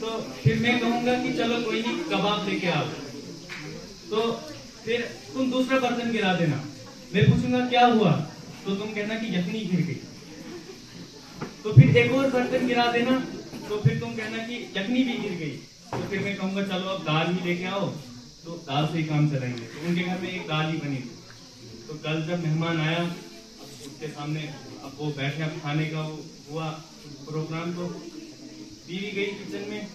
तो फिर मैं कहूँगा कि चलो कोई नहीं, कबाब लेके आओ। तो फिर तुम दूसरा बर्तन गिरा देना, मैं पूछूंगा क्या हुआ, तो तुम कहना कि यखनी गिर गई। तो फिर एक और बर्तन गिरा देना, तो फिर तुम कहना कि यखनी भी गिर गई। तो फिर मैं कहूँगा चलो अब दाल ही लेके आओ, तो दाल से ही काम चलाएंगे। तो उनके घर में एक दाल ही बनी थी। तो कल जब मेहमान आया, उसके सामने अब वो बैठे, अब खाने का हुआ प्रोग्राम, तो बीवी गई किचन में,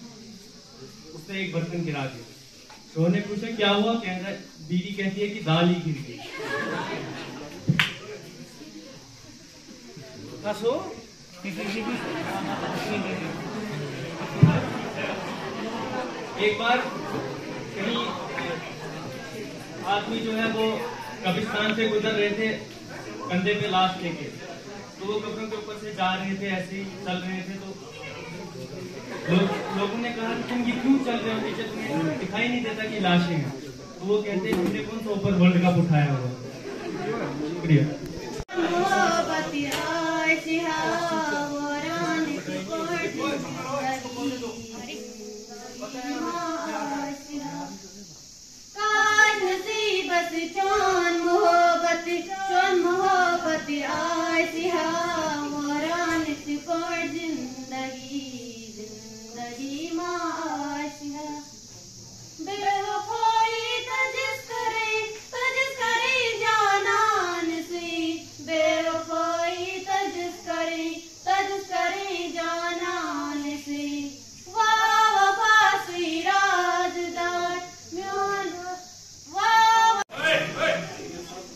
उसने एक बर्तन गिरा दिया। शोहर ने पूछा क्या हुआ, कह रहा है, बीवी कहती है कि दाल ही गिर गई। एक बार कहीं आदमी जो है वो कब्रिस्तान से गुजर रहे थे, कंधे पे लाश लेके, तो वो कब्रों के ऊपर से जा रहे थे, ऐसे ही चल रहे थे। तो लोगों ने कहा कि तुम ये क्यों चल रहे हो, नीचे तुम्हें दिखाई नहीं देता कि लाशें हैं। तो वो कहते हैं हमने कौन सा ऊपर वर्ल्ड कप उठाया हुआ। शुक्रिया। चौन मोहब्बत आसिहा मोरान कोर जिंदगी जिंदगी माँ आसिहा बेवफाई तजिस करे जानान से बेवफाई तजिस करे जानान से वाह वफा सुई राजदार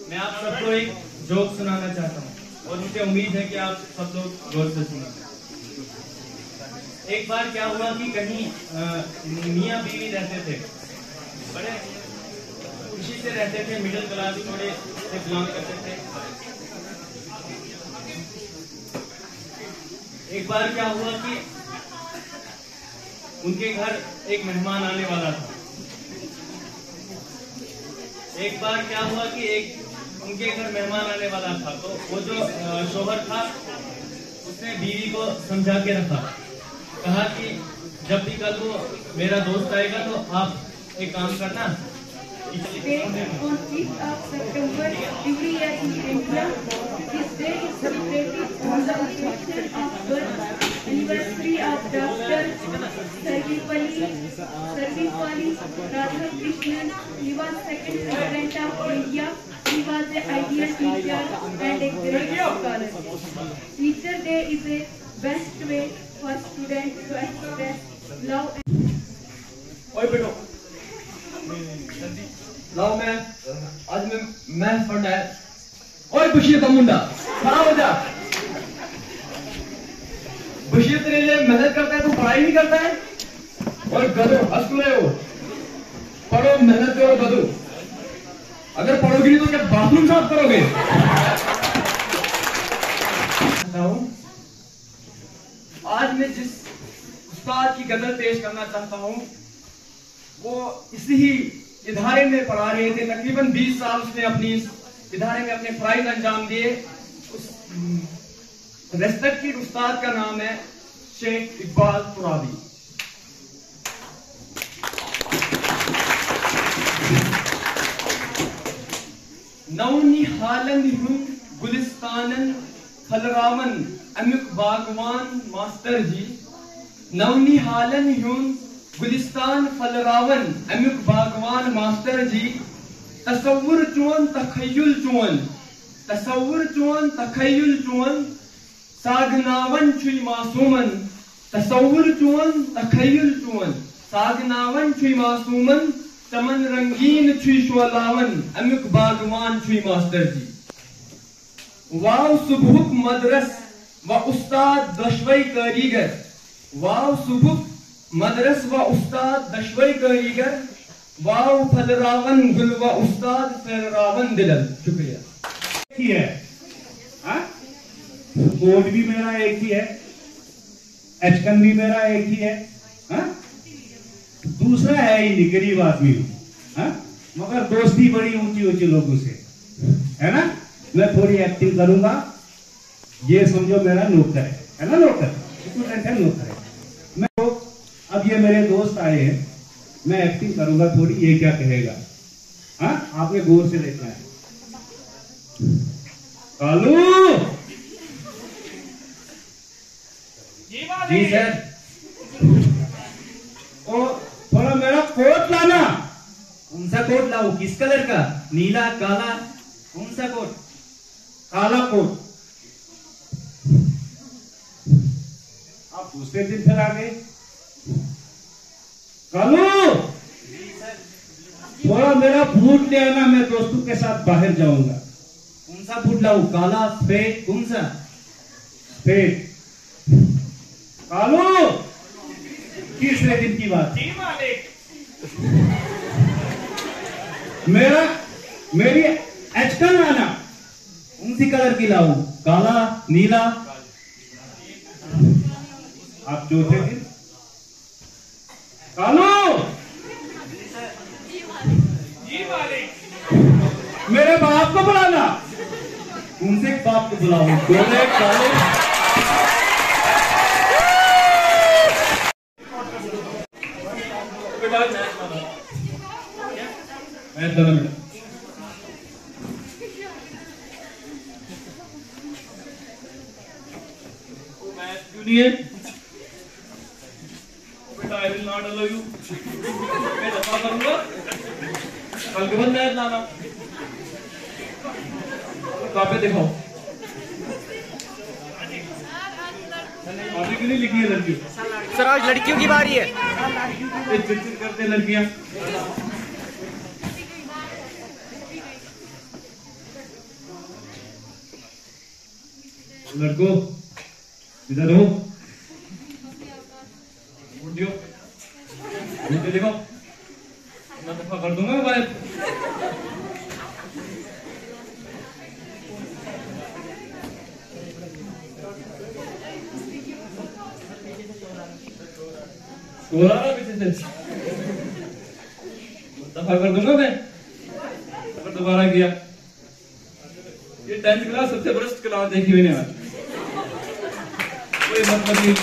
मैं आप सबको एक जोक सुनाना चाहता हूँ और मुझे उम्मीद है कि आप सब लोग गौर से सुनेंगे। एक बार क्या हुआ कि कहीं मियाँ बीवी रहते थे, बड़े खुशी से रहते थे, मिडिल क्लास थोड़े से बिलोंग करते थे। एक बार क्या हुआ कि उनके घर एक मेहमान आने वाला था। एक बार क्या हुआ कि उनके घर मेहमान आने वाला था, तो वो जो शोहर था उसने बीवी को समझा के रखा, कहा कि जब भी कल वो मेरा दोस्त आएगा तो आप एक काम करना, On 5th of September, every year in India, this day is celebrated on the occasion of birth anniversary of Dr. Sarvepalli Radhakrishnan. He was second president of India. He was an ideal teacher and a great scholar. Teacher Day is a best way for students to express love and लाओ मैं आज मैं पढ़ना है। ओए बशीर का मुंडा खड़ा हो जा। बशीर तेरे लिए मेहनत करता है, तू पढ़ाई नहीं करता है। और गधो हंस रहे हो, पढ़ो मेहनत करो गधो। अगर पढ़ोगी नहीं तो क्या बाथरूम साफ करोगे? आज मैं जिस उस्ताद की गजल पेश करना चाहता हूँ वो इसी ही इधारे में पढ़ा रहे थे। तकरीबन 20 साल उसने अपनी इस इधारे में अपने फराइज अंजाम दिए। उस रेस्पेक्टेड उस्ताद का नाम है शेख इकबाल तुराबी। नौनी हालन हूं गुलिस्तानन फलरावन अमुक बागवान मास्टर जी। नौनी हालन हूं गुलिस्तान फलरावन अमुक बागवान मास्टर जी। तसव्वुर चोन तखय्युल चोन, तसव्वुर चोन तखय्युल चोन, सागनावन छुई मासूमन। तसव्वुर चोन तखय्युल चोन, सागनावन छुई मासूमन, चमन रंगीन छुई शोलावन अमुक बागवान छुई मास्टर जी। वाव सुबहुक मदरस व उस्ताद दशवई कारीगर, वाव सुबहुक मदरस व उस्ताद दशवई कारीगर, वाव फलरावन गुल व उस्ताद फलरावन दिलल। शुक्रिया। ही है, कोट भी मेरा एक ही है, एचकन भी मेरा एक ही है। दूसरा है ही नहीं, गरीब आदमी हूं। मगर दोस्ती बड़ी ऊंची ऊंची लोगों से, है ना। मैं थोड़ी एक्टिंग करूंगा, ये समझो मेरा नौकर है ना, नौकर स्टूडेंट है, नौकर है मैं। तो अब ये मेरे दोस्त आए हैं, मैं एक्टिंग करूंगा थोड़ी, ये क्या कहेगा, हाँ आपने गौर से देखना है। कालू जी सर, ओ थोड़ा मेरा कोट लाना। कौन सा कोट लाऊं, किस कलर का, नीला काला, कौन सा कोट? काला कोट। आप दूसरे दिन फिर आ गए। कालू थोड़ा मेरा बूट ले आना, मैं दोस्तों के साथ बाहर जाऊंगा। कौन सा बूट लाऊं, काला सफेद, कौन सा? सफेद। कालू तीसरे दिन की बात, जी मालिक। मेरी एचकल आना। कौन सी कलर की लाऊं, काला नीला? आप चौथे दिन। कालू जी मालिक। मेरे बाप को बुलाना। कौन से बाप को बुलाऊं, गोरे काले? बेटा I will not allow you, मैं दफा करूंगा। कल के बाद मैच लाना, कॉपी दिखाओ। कॉपी क्यों नहीं लिखी है लड़की? सर आज लड़कियों की बारी है। चिड़चिड़ करते हैं लड़कियां। लड़को इधर हो, दियो देखो, मैं दफा कर दूंगा भाई। पीछे से दफा कर दूंगा मैं अगर दोबारा किया। ये 10th क्लास सबसे वर्स्ट क्लास देखी हुई नहीं, कोई मतलब नहीं।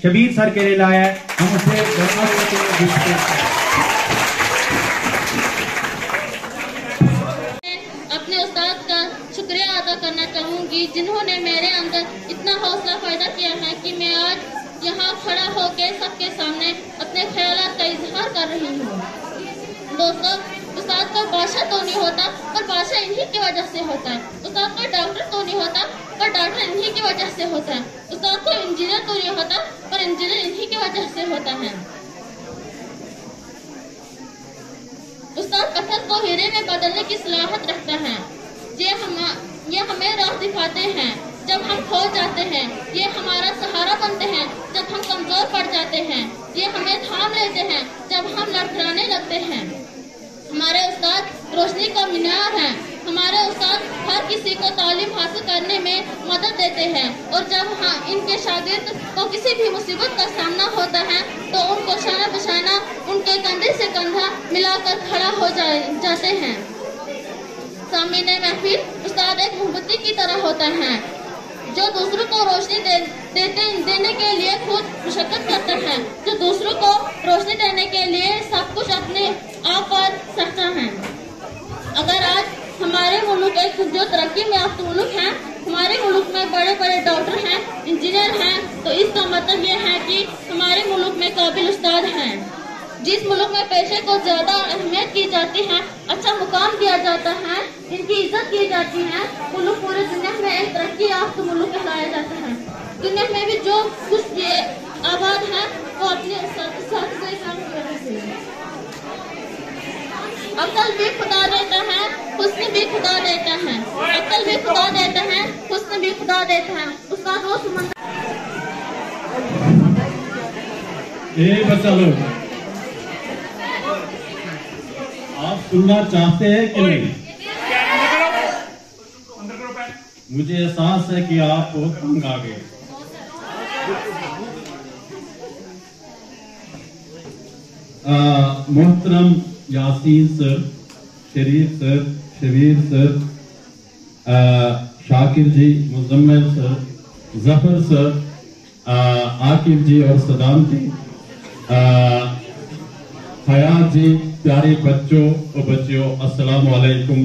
शबीर सर के लिए लाया है, हम उसे अपने उस्ताद का शुक्रिया अदा करना चाहूंगी, जिन्होंने मेरे अंदर इतना हौसला पैदा किया है कि मैं आज यहाँ खड़ा होकर सबके सामने अपने ख्यालात का इजहार कर रही हूँ। दोस्तों, उस्ताद का बादशाह तो नहीं होता, पर बादशाह इन्हीं की वजह से होता है। उस्ताद का डॉक्टर तो नहीं होता, पर डॉक्टर इन्हीं की वजह से होता है। उस्ताद को इंजीनियर तो नहीं होता, पर इंजीनियर इन्हीं की वजह से होता है। उस्ताद पत्थर को हीरे में बदलने की सलाहियत रखता है। ये हमें राह दिखाते हैं जब हम खो जाते हैं, ये हमारा सहारा बनते हैं जब हम कमजोर पड़ जाते हैं, ये हमें थाम लेते हैं जब हम लड़खड़ाने लगते हैं। हमारे उस्ताद रोशनी का मीनार हैं। हमारे उस्ताद हर किसी को तालीम हासिल करने में मदद देते हैं, और जब इनके शागिर्द को किसी भी मुसीबत का सामना होता है तो उनको शाना बशाना उनके कंधे से कंधा मिलाकर खड़ा हो जाते हैं। सामने महफिल, उस्ताद एक मोमबत्ती की तरह होता है जो दूसरों को रोशनी देने के लिए खुद मुशक्कत करता है, जो दूसरों को रोशनी देने के लिए सब कुछ अपने आप पर सकता है। अगर आज हमारे मुल्क एक जो तरक्की में याफ्ता मुल्क है, हमारे मुल्क में बड़े बड़े डॉक्टर हैं, इंजीनियर हैं, तो इसका मतलब ये है कि हमारे मुल्क में काबिल उस्ताद हैं। जिस मुल्क में पेशे को ज्यादा अहमियत की जाती है, अच्छा मुकाम दिया जाता है, इनकी इज्जत की जाती है, मुल्क पूरे दुनिया में एक तरक्की याफ्ता मुल्क कहलाया जाता है। दुनिया में भी जो कुछ ये आबाद है वो अपने साथ काम की वजह से। अक्ल भी खुदा देता है, हुस्न भी खुदा देता है। अक्ल भी खुदा देता है, हुस्न भी खुदा देता है। उसका वो समंदर। बच्चा लोग, आप सुनना चाहते हैं कि नहीं? मुझे एहसास है कि आप बहुत तंग आ गए। मोहतरम यासीन सर, शरीफ सर, शबीर सर, शाकिर जी, मुजम्मिल सर, जफर सर, आकिब जी और सदाम जी, हयात जी, प्यारे बच्चों और बच्चियों, अस्सलाम वालेकुम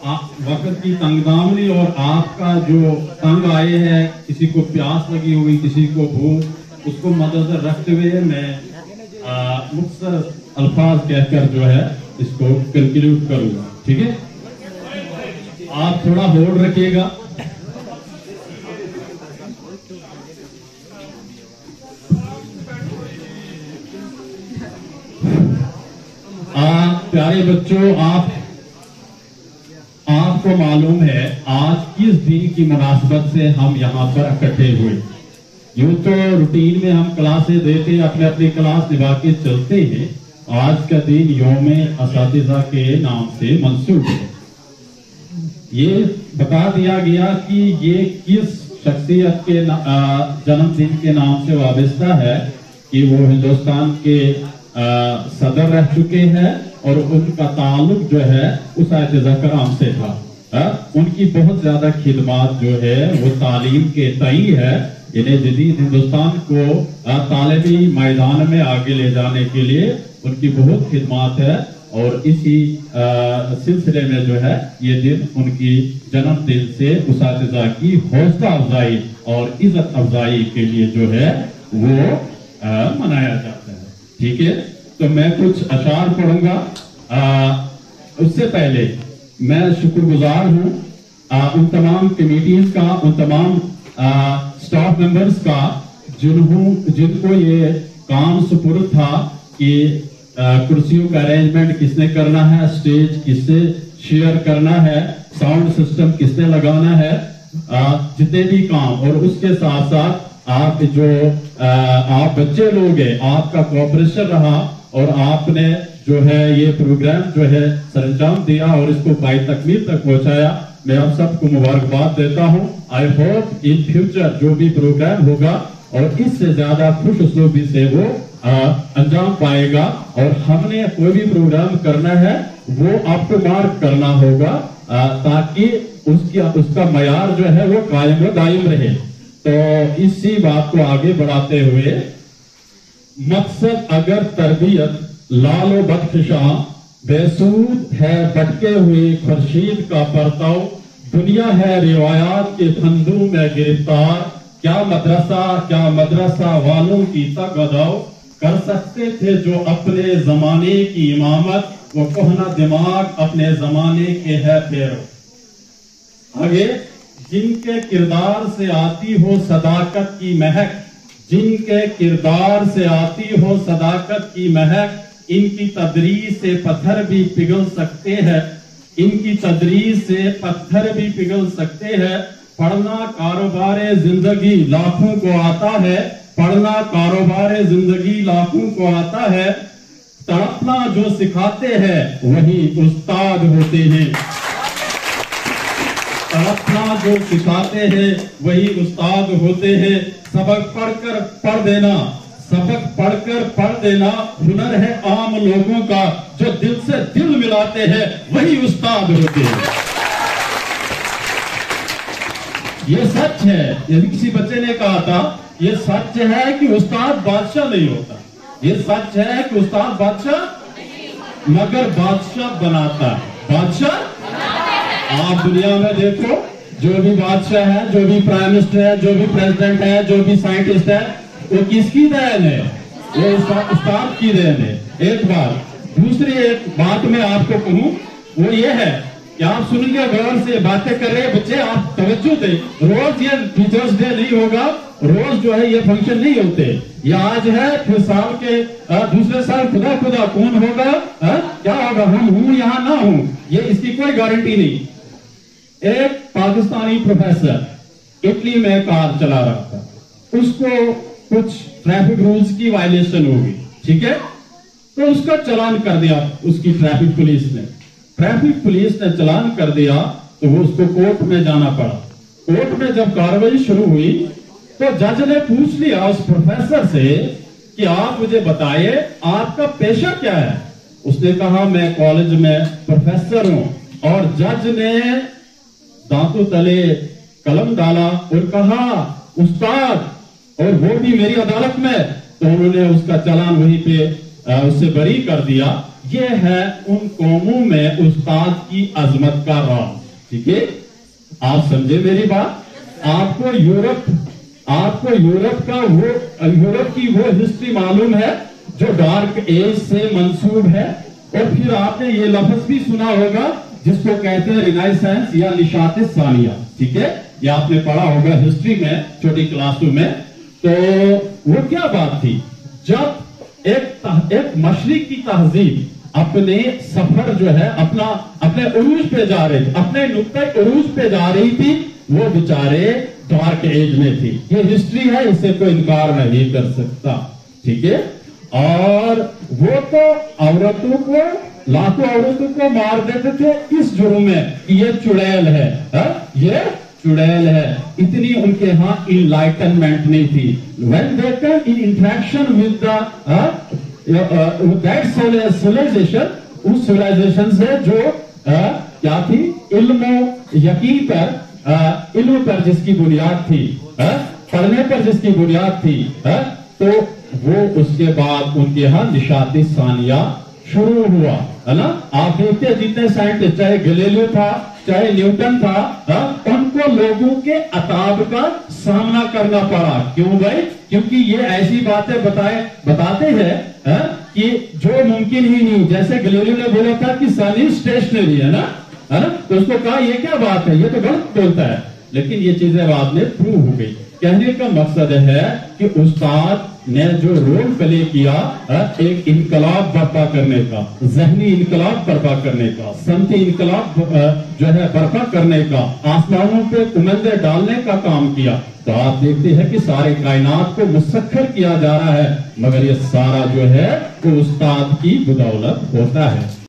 व वक्त की तंगदामनी और आपका जो तंग आए हैं, किसी को प्यास लगी हुई, किसी को भूख, उसको मद्देनजर रखते हुए मैं मुख्तसर अल्फाज कहकर जो है इसको कंक्लूड करूंगा। ठीक है, आप थोड़ा होल्ड रखिएगा। प्यारे बच्चों, आपको मालूम है आज किस दिन की मुनासबत से हम यहाँ पर इकट्ठे हुए। यूं तो रूटीन में हम क्लासें देते अपने अपनी क्लास निभा के चलते हैं। आज का दिन यौम असातिज़ा के नाम से मंसूब है। ये बता दिया गया कि ये किस शख्सियत के जन्मदिन के नाम से वाबस्ता है कि वो हिंदुस्तान के सदर रह चुके हैं और उनका ताल्लुक जो है उस आयत-ए कराम से था। उनकी बहुत ज्यादा खिदमात जो है वो तालीम के तई है। इन्हें जदीद हिंदुस्तान को तालिबी मैदान में आगे ले जाने के लिए उनकी बहुत खिदमात है और इसी सिलसिले में जो है ये दिन उनकी जन्मदिन से उसातिज़ा की हौसला अफजाई और इज्जत अफजाई के लिए जो है वो मनाया जाता है। ठीक है, तो मैं कुछ अशार पढ़ूंगा। उससे पहले मैं शुक्रगुजार हूँ उन तमाम कमेटीज का, उन तमाम स्टाफ मेंबर्स का जिनको ये काम सुपुर्द था कि कुर्सियों का अरेंजमेंट किसने करना है, स्टेज किससे शेयर करना है, साउंड सिस्टम किसने लगाना है, जितने भी काम, और उसके साथ साथ आप जो आप बच्चे लोग हैं, आपका कोऑपरेशन रहा और आपने जो है ये प्रोग्राम जो है सरंजाम दिया और इसको बाई तकमील तक पहुंचाया। मैं आप सबको मुबारकबाद देता हूं। आई होप इन फ्यूचर जो भी प्रोग्राम होगा और इससे ज्यादा खुश उसलूबी से वो अंजाम पाएगा और हमने कोई भी प्रोग्राम करना है वो आपको मार्क करना होगा ताकि उसका मयार जो है वो कायम व दायम रहे। तो इसी बात को आगे बढ़ाते हुए मकसद अगर तरबियत लालो बदखिशां बेसूद है भटके हुए खुर्शीद का परताव, दुनिया है रिवायात के फंदों में गिरफ्तार, क्या मदरसा वालों की तगदाव, कर सकते थे जो अपने जमाने की इमामत, वो कोहना दिमाग अपने जमाने के है फेरो। आगे, जिनके किरदार से आती हो सदाकत की महक, जिनके किरदार से आती हो सदाकत की महक, इनकी तदरीस से पत्थर भी पिघल सकते हैं, इनकी तदरीस से पत्थर भी पिघल सकते हैं। पढ़ना कारोबार जिंदगी लाखों को आता है, पढ़ना कारोबार जिंदगी लाखों को आता है, तड़पना जो सिखाते हैं वही उस्ताद होते हैं, तड़पना जो सिखाते हैं वही उस्ताद होते हैं। सबक पढ़कर पढ़ देना, सबक पढ़कर पढ़ देना हुनर है आम लोगों का, जो दिल से दिल मिलाते हैं वही उस्ताद होते हैं। ये सच है। यदि किसी बच्चे ने कहा था ये सच है कि उस्ताद बादशाह नहीं होता, ये सच है कि उस्ताद बादशाह मगर बादशाह बनाता है। बादशाह आप दुनिया में देखो, जो भी बादशाह है, जो भी प्राइम मिनिस्टर है, जो भी प्रेसिडेंट है, जो भी साइंटिस्ट है, वो किसकी देन है? वो उस्ताद की देन है। एक बात। दूसरी एक बात मैं आपको कहूं वो ये है कि आप सुनिए, गौर से बातें कर रहे बच्चे, आप तवज्जो दें। रोज ये टीचर्स डे नहीं होगा, रोज जो है ये फंक्शन नहीं होते। ये आज है, फिर साल के दूसरे साल खुदा खुदा कौन होगा, क्या होगा, हम हूं यहाँ ना हूं, ये इसकी कोई गारंटी नहीं। एक पाकिस्तानी प्रोफेसर इटली में कार चला रहा था, उसको कुछ ट्रैफिक रूल्स की वायलेशन होगी, ठीक है, तो उसका चालान कर दिया उसकी ट्रैफिक पुलिस ने। ट्रैफिक पुलिस ने चालान कर दिया तो वो उसको कोर्ट में जाना पड़ा। कोर्ट में जब कार्रवाई शुरू हुई तो जज ने पूछ लिया उस प्रोफेसर से कि आप मुझे बताइए आपका पेशा क्या है। उसने कहा मैं कॉलेज में प्रोफेसर हूं। और जज ने दांतों तले कलम डाला और कहा उस्ताद, और वो भी मेरी अदालत में। तो उन्होंने उसका चालान वहीं पे उससे बरी कर दिया। ये है उन कौमों में उस्ताद की अजमत का राज। ठीक है, आप समझे मेरी बात। आपको यूरोप की वो हिस्ट्री मालूम है जो डार्क एज से मंसूब है। और फिर आपने ये लफ्ज भी सुना होगा जिसको कहते हैं रिनाइसेंस या निशात सानिया। ठीक है, ये आपने पढ़ा होगा हिस्ट्री में छोटी क्लासों में। तो वो क्या बात थी, जब एक मशरिक की तहजीब अपने सफर जो है अपने उरूज पे जा रही थी, अपने नुक्ते उरूज पे जा रही थी, वो बेचारे डार्क एज में थी। ये हिस्ट्री है, इससे कोई इनकार नहीं कर सकता। ठीक है, और वो तो औरतों को, लाखों औरतों को मार देते थे इस जुर्म में कि ये चुड़ैल है, ये चुड़ैल है। इतनी उनके यहाँ इनलाइटनमेंट नहीं थी। When they come in interaction with that civilization, उस सिविलाइजेशन से जो क्या थी, इल्म यकीन पर, इल्म पर जिसकी बुनियाद थी, पढ़ने पर जिसकी बुनियाद थी, तो वो उसके बाद उनके यहाँ निशाती सानिया शुरू हुआ, है ना। आप देखते जितने साइंटिस्ट, चाहे गैलीलियो था, चाहे न्यूटन था, उनको लोगों के अताब का सामना करना पड़ा। क्यों भाई? क्योंकि ये ऐसी बातें बताते हैं कि जो मुमकिन ही नहीं। जैसे गैलीलियो ने बोला था कि सन इज स्टेशनरी, है ना, तो उसको कहा ये क्या बात है, ये तो गलत बोलता है। लेकिन ये चीजें बाद में प्रूव हो गई। कहने का मकसद है कि उस्ताद ने जो रोल प्ले किया, एक इनकलाब बर्पा करने का, जहनी इनकलाब बर्पा करने का, समती इनकलाब जो है बर्पा करने का, आसमानों पे कुमंदे डालने का काम किया। तो आप देखते हैं कि सारे कायनात को मुसख्खर किया जा रहा है, मगर ये सारा जो है वो उस्ताद की बदौलत होता है।